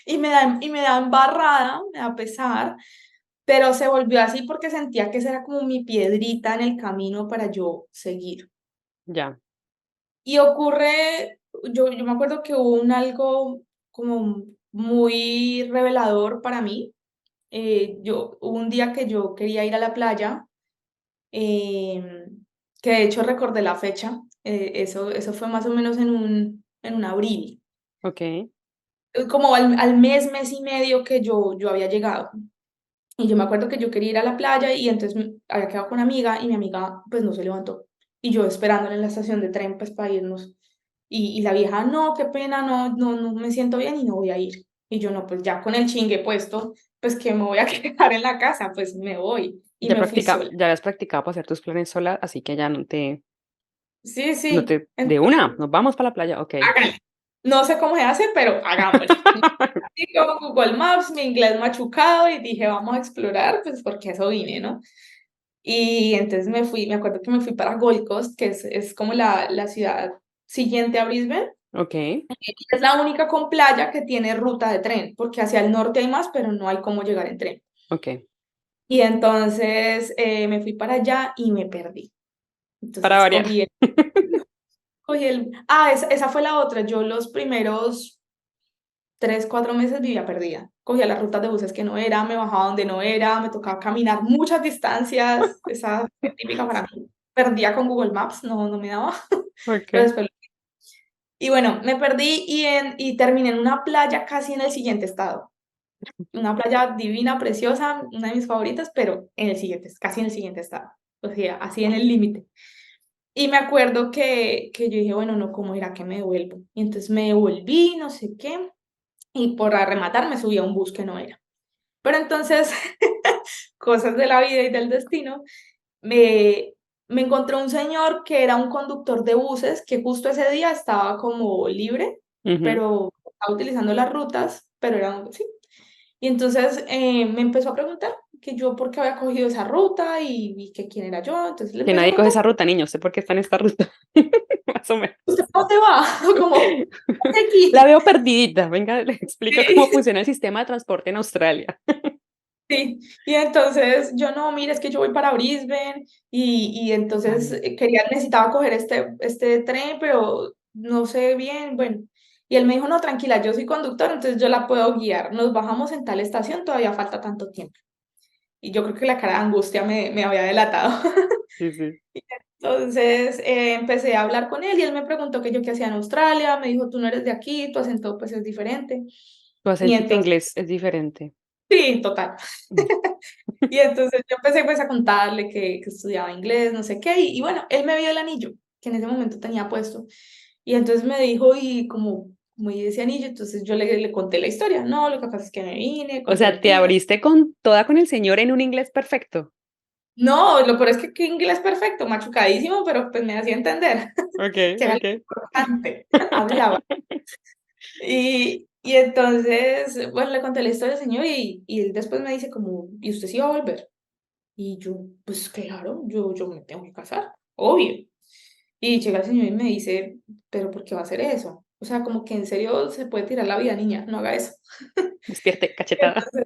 y me da embarrada, me da pesar, pero se volvió así porque sentía que esa era como mi piedrita en el camino para yo seguir. Ya, Y ocurre, yo me acuerdo que hubo algo como muy revelador para mí. Hubo un día que yo quería ir a la playa, que de hecho recordé la fecha, eso fue más o menos en un abril, okey, como al mes y medio que yo había llegado. Y yo me acuerdo que yo quería ir a la playa y entonces había quedado con una amiga y mi amiga pues no se levantó. Y yo esperándola en la estación de tren pues para irnos. Y la vieja, no, qué pena, no me siento bien y no voy a ir. Y yo no, pues ya con el chingue puesto, pues que me voy a quedar en la casa, pues me voy. Y me fui sola. ya habías practicado para hacer tus planes sola, así que ya Sí, no sí. te de Entonces, una, nos vamos para la playa, okey. hágale. No sé cómo se hace, pero hagámosle. Y con Google Maps, mi inglés machucado y dije, vamos a explorar, pues porque a eso vine, ¿no? Y entonces me acuerdo que me fui para Gold Coast, que es como la ciudad siguiente a Brisbane. Okey, Es la única con playa que tiene ruta de tren, porque hacia el norte hay más, pero no hay cómo llegar en tren. okey, Y entonces me fui para allá y me perdí. para Entonces variar. esa fue la otra. Yo los primeros 3, 4 meses vivía perdida. Cogía las rutas de buses que no era, me bajaba donde no era, me tocaba caminar muchas distancias. Esa es típica para mí. Perdía con Google Maps, no me daba. Pero Okey, después, y bueno, me perdí y terminé en una playa casi en el siguiente estado. Una playa divina, preciosa, una de mis favoritas, pero casi en el siguiente estado. O sea, así en el límite. Y me acuerdo que yo dije, bueno, no, ¿cómo era que me devuelvo? Y entonces me devolví, no sé qué, y por arrematar me subí a un bus que no era. Pero entonces, cosas de la vida y del destino, me, me encontré un señor que era un conductor de buses que justo ese día estaba como libre, ujú. pero estaba utilizando las rutas, pero sí. Y entonces me empezó a preguntar que yo por qué había cogido esa ruta y que quién era yo. Entonces le Que empecé a nadie coge contar. esa ruta, niño, sé por qué está en esta ruta, más o menos. ¿Usted cómo te va? Como, "Estoy La aquí". veo perdidita, venga, le explico cómo Sí, funciona el sistema de transporte en Australia. sí. Y entonces yo no, mira, es que yo voy para Brisbane y entonces Vale. necesitaba coger este tren, pero no sé bien, bueno. Y él me dijo, no, tranquila, yo soy conductor, entonces yo la puedo guiar. Nos bajamos en tal estación, todavía falta tanto tiempo. Y yo creo que la cara de angustia me había delatado. Sí, sí. Entonces empecé a hablar con él y él me preguntó que yo qué hacía en Australia, me dijo, tú no eres de aquí, tu acento pues es diferente. Tu Y acentito entonces, inglés es diferente. sí, total. Mm. Y entonces yo empecé pues a contarle que estudiaba inglés, no sé qué, y bueno, él me vio el anillo que en ese momento tenía puesto. Y entonces me dijo, y como y ese anillo, entonces yo le conté la historia, no, lo que pasa es que me vine O con sea, te Filipina. abriste con toda con el señor en un inglés perfecto. No, lo peor es que inglés perfecto, machucadísimo, pero pues me hacía entender, Okey, que era lo okey. importante, hablaba. Y entonces, bueno, le conté la historia al señor y él después me dice como, ¿y usted sí va a volver? Y yo, pues claro, yo me tengo que casar, obvio. Y llega el señor y me dice, ¿pero por qué va a hacer eso? O sea, como que en serio se puede tirar la vida, niña, no haga eso. Despierte, cachetada. Entonces,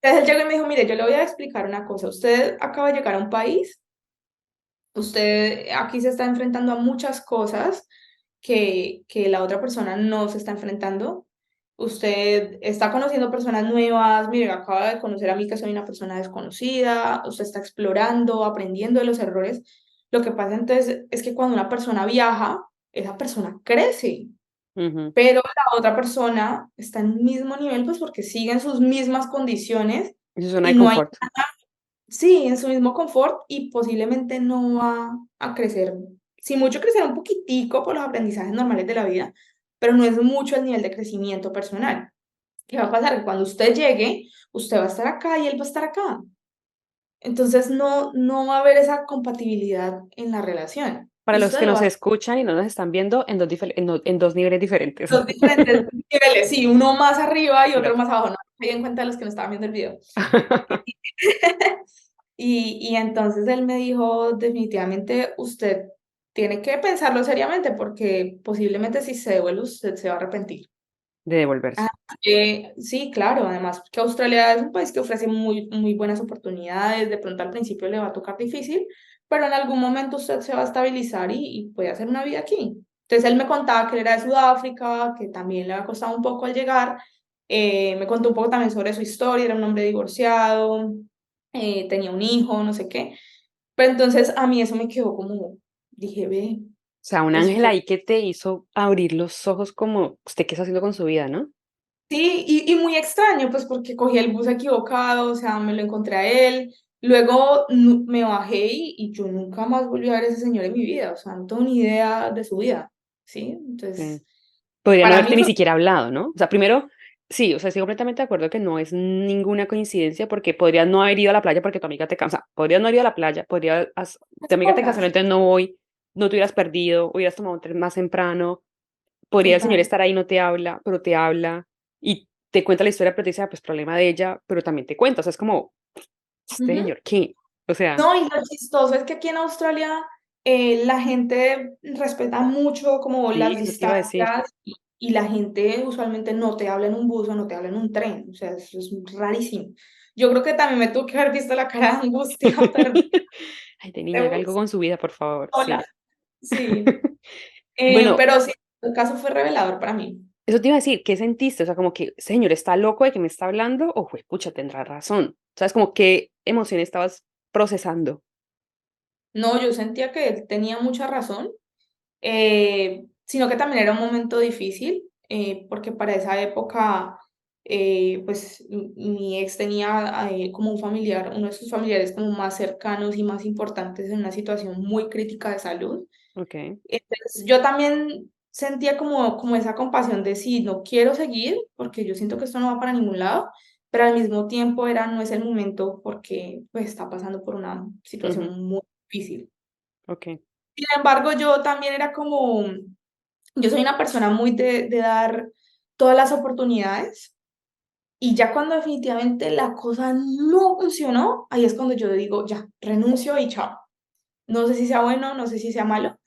él llegó y me dijo, mire, yo le voy a explicar una cosa. Usted acaba de llegar a un país, usted aquí se está enfrentando a muchas cosas que la otra persona no se está enfrentando. Usted está conociendo personas nuevas, mire, acaba de conocer a mí que soy una persona desconocida, usted está explorando, aprendiendo de los errores. Lo que pasa entonces es que cuando una persona viaja, esa persona crece, Ujú. pero la otra persona está en el mismo nivel, pues porque sigue en sus mismas condiciones Y su zona de y no hay, confort. sí, en su mismo confort y posiblemente no va a crecer, si mucho crecerá un poquitico por los aprendizajes normales de la vida, pero no es mucho el nivel de crecimiento personal. ¿Qué va a pasar? Que cuando usted llegue, usted va a estar acá y él va a estar acá. Entonces no va a haber esa compatibilidad en la relación. Para los Usted que lo va nos a hacer escuchan y no nos están viendo en 2 niveles diferentes. en dos diferentes niveles, sí, uno más arriba y otro Gracias. más abajo. No se den cuenta los que no estaban viendo el video. Y entonces él me dijo, definitivamente usted tiene que pensarlo seriamente porque posiblemente si se devuelve usted se va a arrepentir. de Ah, devolverse. sí, claro, además que Australia es un país que ofrece muy buenas oportunidades, de pronto al principio le va a tocar difícil, pero en algún momento usted se va a estabilizar y puede hacer una vida aquí. Entonces él me contaba que él era de Sudáfrica, que también le había costado un poco al llegar, me contó un poco también sobre su historia, era un hombre divorciado, tenía un hijo, no sé qué, pero entonces a mí eso me quedó como, dije, ve, O sea, un pues ángel ahí que te hizo abrir los ojos como, ¿usted qué está haciendo con su vida, no? sí, y muy extraño, pues porque cogí el bus equivocado, o sea, me lo encontré a él, luego me bajé y yo nunca más volví a ver a ese señor en mi vida, o sea, no tengo ni idea de su vida, ¿sí? Sí. Entonces, Podría no para mí haberte ni fue siquiera hablado, ¿no? O sea, primero, sí, o sea, estoy completamente de acuerdo que no es ninguna coincidencia porque podrías no haber ido a la playa porque tu amiga te cansa. Podrías no haber ido a la playa, tu muchas amiga te canceló, cosas, entonces no voy, no te hubieras perdido, hubieras tomado un tren más temprano. Podría el señor total. estar ahí, no te habla, pero te habla y te cuenta la historia, pero te dice, "Ah, pues problema de ella, pero también te cuenta". O sea, es como, este Ujú. señor, ¿qué? O sea, No, y lo chistoso es que aquí en Australia la gente respeta mucho como sí, las eso te iba a decir. distancias y la gente usualmente no te habla en un bus o no te habla en un tren, o sea, eso es rarísimo. Yo creo que también me tuvo que haber visto la cara de angustia perdida Ay, de niña, de haga algo bus. con su vida, por favor, Hola, sí. sí. Bueno, Pero sí, el caso fue revelador para mí. eso te iba a decir, ¿qué sentiste? O sea, como que, señor, ¿está loco de que me está hablando? O, pucha, tendrá razón. O sea, es como, ¿qué emoción estabas procesando? No, yo sentía que él tenía mucha razón, sino que también era un momento difícil, porque para esa época, pues mi ex tenía como un familiar, uno de sus familiares como más cercanos y más importantes en una situación muy crítica de salud. Ok. Entonces, yo también sentía como esa compasión de sí, no quiero seguir porque yo siento que esto no va para ningún lado, pero al mismo tiempo era, no es el momento porque pues está pasando por una Ujú. situación muy difícil. Ok. Sin embargo, yo también era como, yo soy una persona muy de dar todas las oportunidades y ya cuando definitivamente la cosa no funcionó, ahí es cuando yo digo, ya, renuncio y chao. No sé si sea bueno, no sé si sea malo,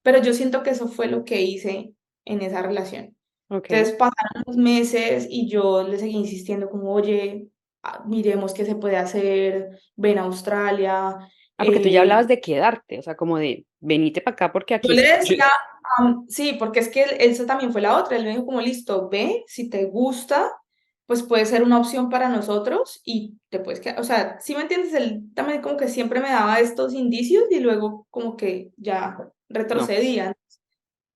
pero yo siento que eso fue lo que hice en esa relación. Ok. Entonces pasaron unos meses y yo le seguí insistiendo como, oye, miremos qué se puede hacer, ven a Australia. Ah, porque tú ya eh, hablabas de quedarte, o sea, como de venite para acá porque Yo aquí le es. decía, sí, porque es que eso también fue la otra. Él me dijo como, listo, ve, si te gusta, pues puede ser una opción para nosotros y te puedes quedar. O sea, si me entiendes, él también como que siempre me daba estos indicios y luego como que ya No. retrocedía.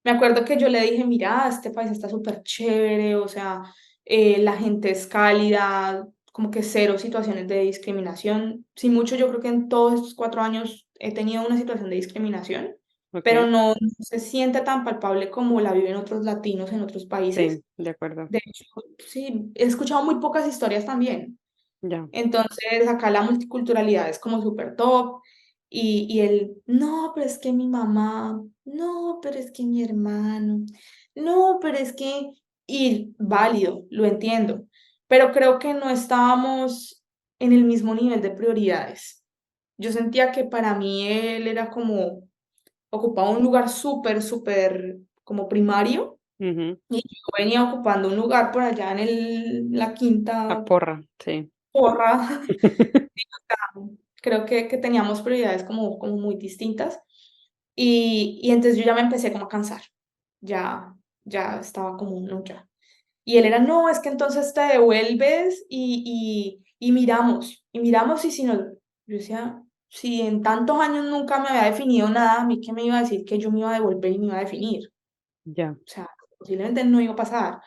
Me acuerdo que yo le dije, mira, este país está súper chévere, o sea, la gente es cálida, como que cero situaciones de discriminación. Sin mucho, yo creo que en todos estos 4 años he tenido una situación de discriminación, pero Ok. no se siente tan palpable como la viven otros latinos en otros países. Sí, de acuerdo. De hecho, sí, he escuchado muy pocas historias también. Ya. Entonces, acá la multiculturalidad es como súper top. Y él, no, pero es que mi mamá, no, pero es que mi hermano, no, pero es que, y válido, lo entiendo, pero creo que no estábamos en el mismo nivel de prioridades. Yo sentía que para mí él era como, ocupaba un lugar súper como primario, Ujú. y yo venía ocupando un lugar por allá en la La quinta porra, sí. porra. Creo que teníamos prioridades como muy distintas y entonces yo ya me empecé como a cansar, ya, ya estaba como, no, ya. Y él era, no, es que entonces te devuelves y miramos y si no, yo decía, si en tantos años nunca me había definido nada, a mí qué me iba a decir que yo me iba a devolver y me iba a definir, Ya. o sea, posiblemente no iba a pasar.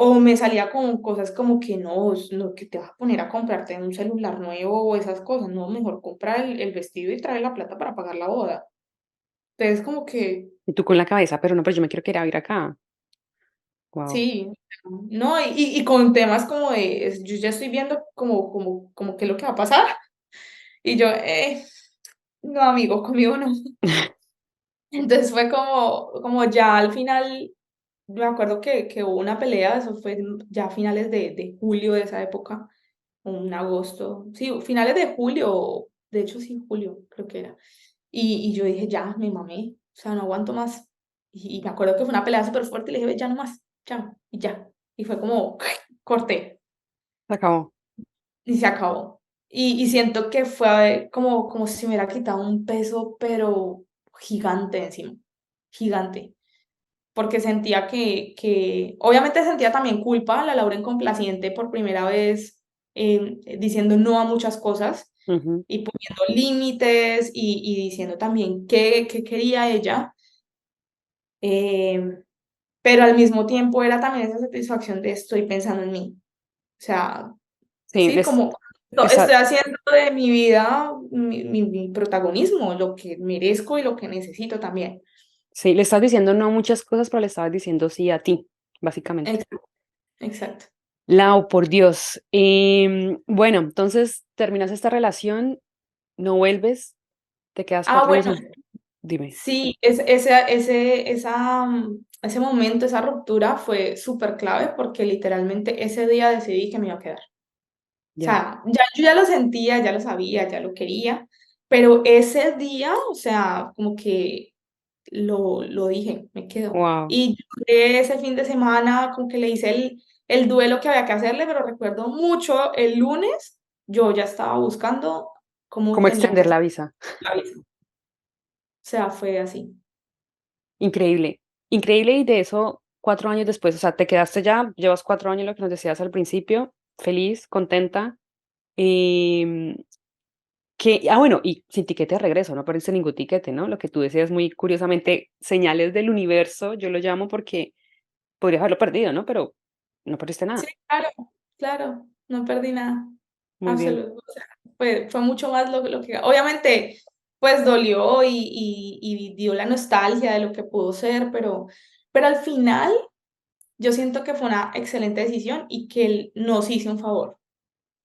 O me salía con cosas como que no, no, que te vas a poner a comprarte un celular nuevo o esas cosas, no, mejor compra el vestido y trae la plata para pagar la boda. Entonces como que Y tú con la cabeza, pero no, pero yo me quiero quedar a vivir acá. Wow. sí, no, y con temas como de, yo ya estoy viendo como qué es lo que va a pasar y yo, no amigo, conmigo no. Entonces fue como ya al final, me acuerdo que hubo una pelea, eso fue ya a finales de julio de esa época. un agosto, sí, finales de julio, de hecho sí, julio creo que era. Y yo dije, ya, me mamé, o sea, no aguanto más. Y me acuerdo que fue una pelea súper fuerte y le dije, "Ve, ya no más, ya, y ya". Y fue como, corté, Se acabó. y se acabó. Y siento que fue como si me hubiera quitado un peso, pero gigante encima, gigante. Porque sentía obviamente sentía también culpa, la Lauren complaciente por primera vez, diciendo no a muchas cosas Ujú. y poniendo límites y diciendo también qué quería ella, eh, pero al mismo tiempo era también esa satisfacción de estoy pensando en mí. O sea, Sí, sí, como no, estoy esa haciendo de mi vida mi protagonismo, lo que merezco y lo que necesito también. sí, le estás diciendo no a muchas cosas, pero le estabas diciendo sí a ti, básicamente. Exacto, exacto. Lau, por Dios. Bueno, entonces terminas esta relación, no vuelves, te quedas Ah, 4 años bueno, en... Dime. sí, ese momento, esa ruptura fue súper clave porque literalmente ese día decidí que me iba a quedar. O Ya. sea, yo ya lo sentía, ya lo sabía, ya lo quería, pero ese día, o sea, como que lo dije, me quedo. Wow. Y lloré ese fin de semana, como que le hice el duelo que había que hacerle, pero recuerdo mucho el lunes, yo ya estaba buscando cómo ¿Cómo tenía que extender hacer la visa? la visa. O sea, fue así. Increíble. Increíble y de eso 4 años después, o sea, te quedaste ya, llevas 4 años, lo que nos decías al principio, feliz, contenta. em, bueno, y sin tiquete de regreso, no perdiste ningún tiquete, ¿no? Lo que tú decías muy curiosamente, señales del universo, yo lo llamo porque podrías haberlo perdido, ¿no? Pero no perdiste Sí, nada. claro, claro, no perdí nada, Muy bien. absoluto, o sea, fue mucho más lo que obviamente, pues dolió y dio la nostalgia de lo que pudo ser, pero al final yo siento que fue una excelente decisión y que él nos hizo un favor,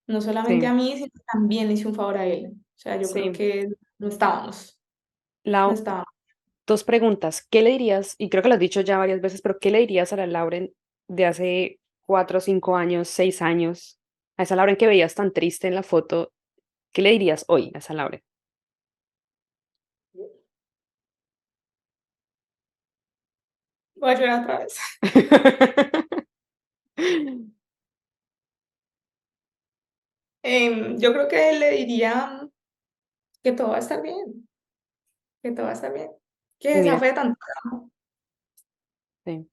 no solamente Sí, a mí, sino también le hizo un favor a él. O sea, yo creo sí. que no estábamos, no Lau, estábamos. 2 preguntas. ¿Qué le dirías? Y creo que lo has dicho ya varias veces, pero ¿qué le dirías a la Lauren de hace 4, 5 años, 6 años? A esa Lauren que veías tan triste en la foto, ¿qué le dirías hoy a esa Lauren? Voy a llorar otra vez. Yo creo que le diría que todo va a estar bien, que todo va a estar bien, que esa Mira, fue tanto trabajo. sí.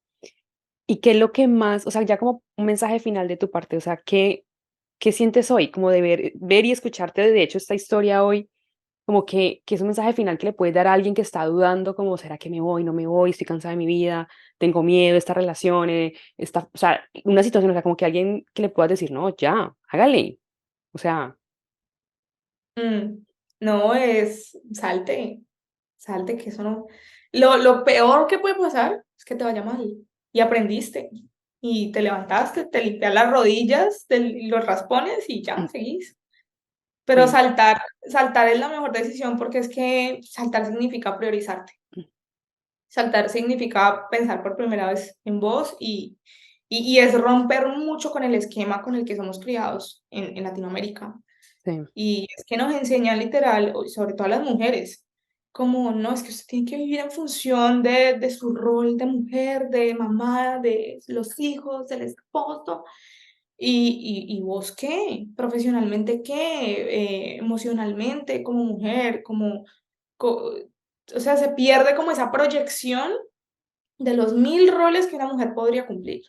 ¿Y qué es lo que más, o sea, ya como un mensaje final de tu parte, o sea, qué sientes hoy? Como de ver y escucharte, de hecho, esta historia hoy, como que es un mensaje final que le puedes dar a alguien que está dudando, como, ¿será que me voy, no me voy? Estoy cansada de mi vida, tengo miedo de estas relaciones, o sea, una situación, o sea, como que alguien que le puedas decir, no, ya, hágale. O sea, Mm, no, salte, salte, que eso no. Lo peor que puede pasar es que te vaya mal. Y aprendiste. Y te levantaste, te limpias las rodillas, los raspones y ya, mm, seguís. Pero sí, saltar es la mejor decisión porque es que saltar significa priorizarte. mm, Saltar significa pensar por primera vez en vos y es romper mucho con el esquema con el que somos criados en Latinoamérica. sí, Y es que nos enseñan literal, sobre todo a las mujeres, como no, es que usted tiene que vivir en función de su rol de mujer, de mamá, de los hijos, del esposo. ¿Y vos qué? ¿Profesionalmente qué? ¿Emocionalmente como mujer? O sea, se pierde como esa proyección de los 1000 roles que una mujer podría cumplir.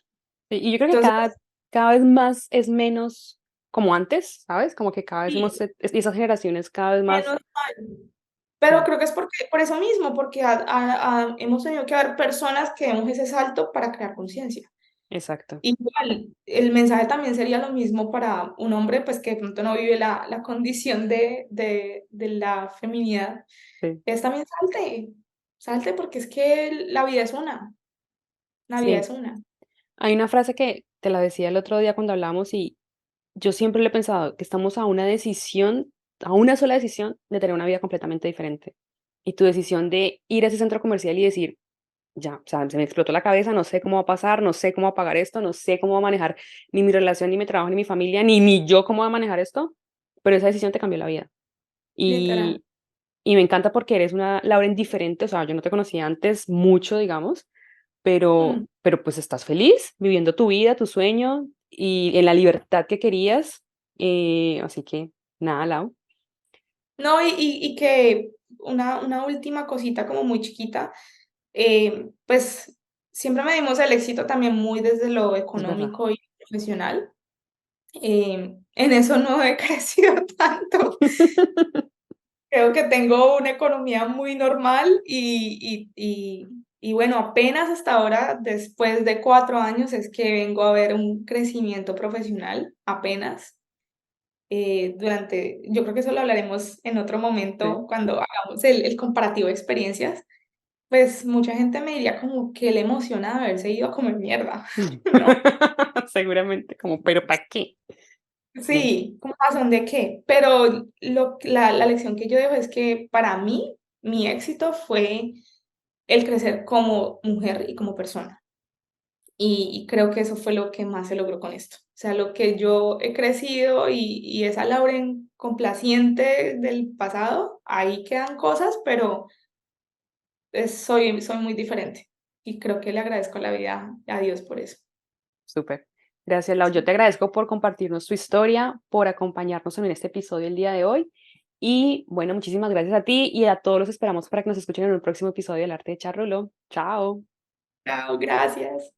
y yo creo que Entonces, cada vez más es menos como antes, ¿sabes? Como que cada vez sí, y esas generaciones cada vez más, menos mal. Pero sí, creo que es por eso mismo, porque hemos tenido que haber personas que demos ese salto para crear conciencia. exacto, Igual, el mensaje también sería lo mismo para un hombre, pues que de pronto no vive la condición de la feminidad. sí, Es también salte, salte porque es que la vida es una, la vida sí. es una. Hay una frase que te la decía el otro día cuando hablamos y yo siempre le he pensado que estamos a una decisión, a una sola decisión de tener una vida completamente diferente. Y tu decisión de ir a ese centro comercial y decir, ya, o sea, se me explotó la cabeza, no sé cómo va a pasar, no sé cómo va a pagar esto, no sé cómo va a manejar ni mi relación, ni mi trabajo, ni mi familia, ni yo cómo voy a manejar esto, pero esa decisión te cambió la vida. literal. Y y me encanta porque eres una Lauren diferente, o sea, yo no te conocía antes mucho, digamos, Mm. pero, pues, estás feliz viviendo tu vida, tu sueño y en la libertad que querías, así que nada, Lau. No, y que una última cosita como muy chiquita, pues siempre medimos el éxito también muy desde lo Es verdad. económico y profesional. En eso no he crecido tanto. Creo que tengo una economía muy normal y bueno, apenas hasta ahora, después de 4 años, es que vengo a ver un crecimiento profesional, apenas. Yo creo que eso lo hablaremos en otro Sí. momento cuando hagamos el comparativo de experiencias. Pues mucha gente me diría como que le emociona haberse ido a comer mierda, ¿no? Seguramente, como, ¿pero para qué? Sí, Sí, ¿como a son de qué? Pero la lección que yo dejo es que para mí, mi éxito fue el crecer como mujer y como persona. Y creo que eso fue lo que más se logró con esto. O sea, lo que yo he crecido y esa Lauren complaciente del pasado, ahí quedan cosas, pero soy muy diferente. Y creo que le agradezco la vida a Dios por eso. súper. Gracias, Lau. Yo te agradezco por compartirnos tu historia, por acompañarnos en este episodio el día de hoy. Y bueno, muchísimas gracias a ti y a todos los esperamos para que nos escuchen en un próximo episodio del Arte de Charrulo. Chao. Chao, gracias.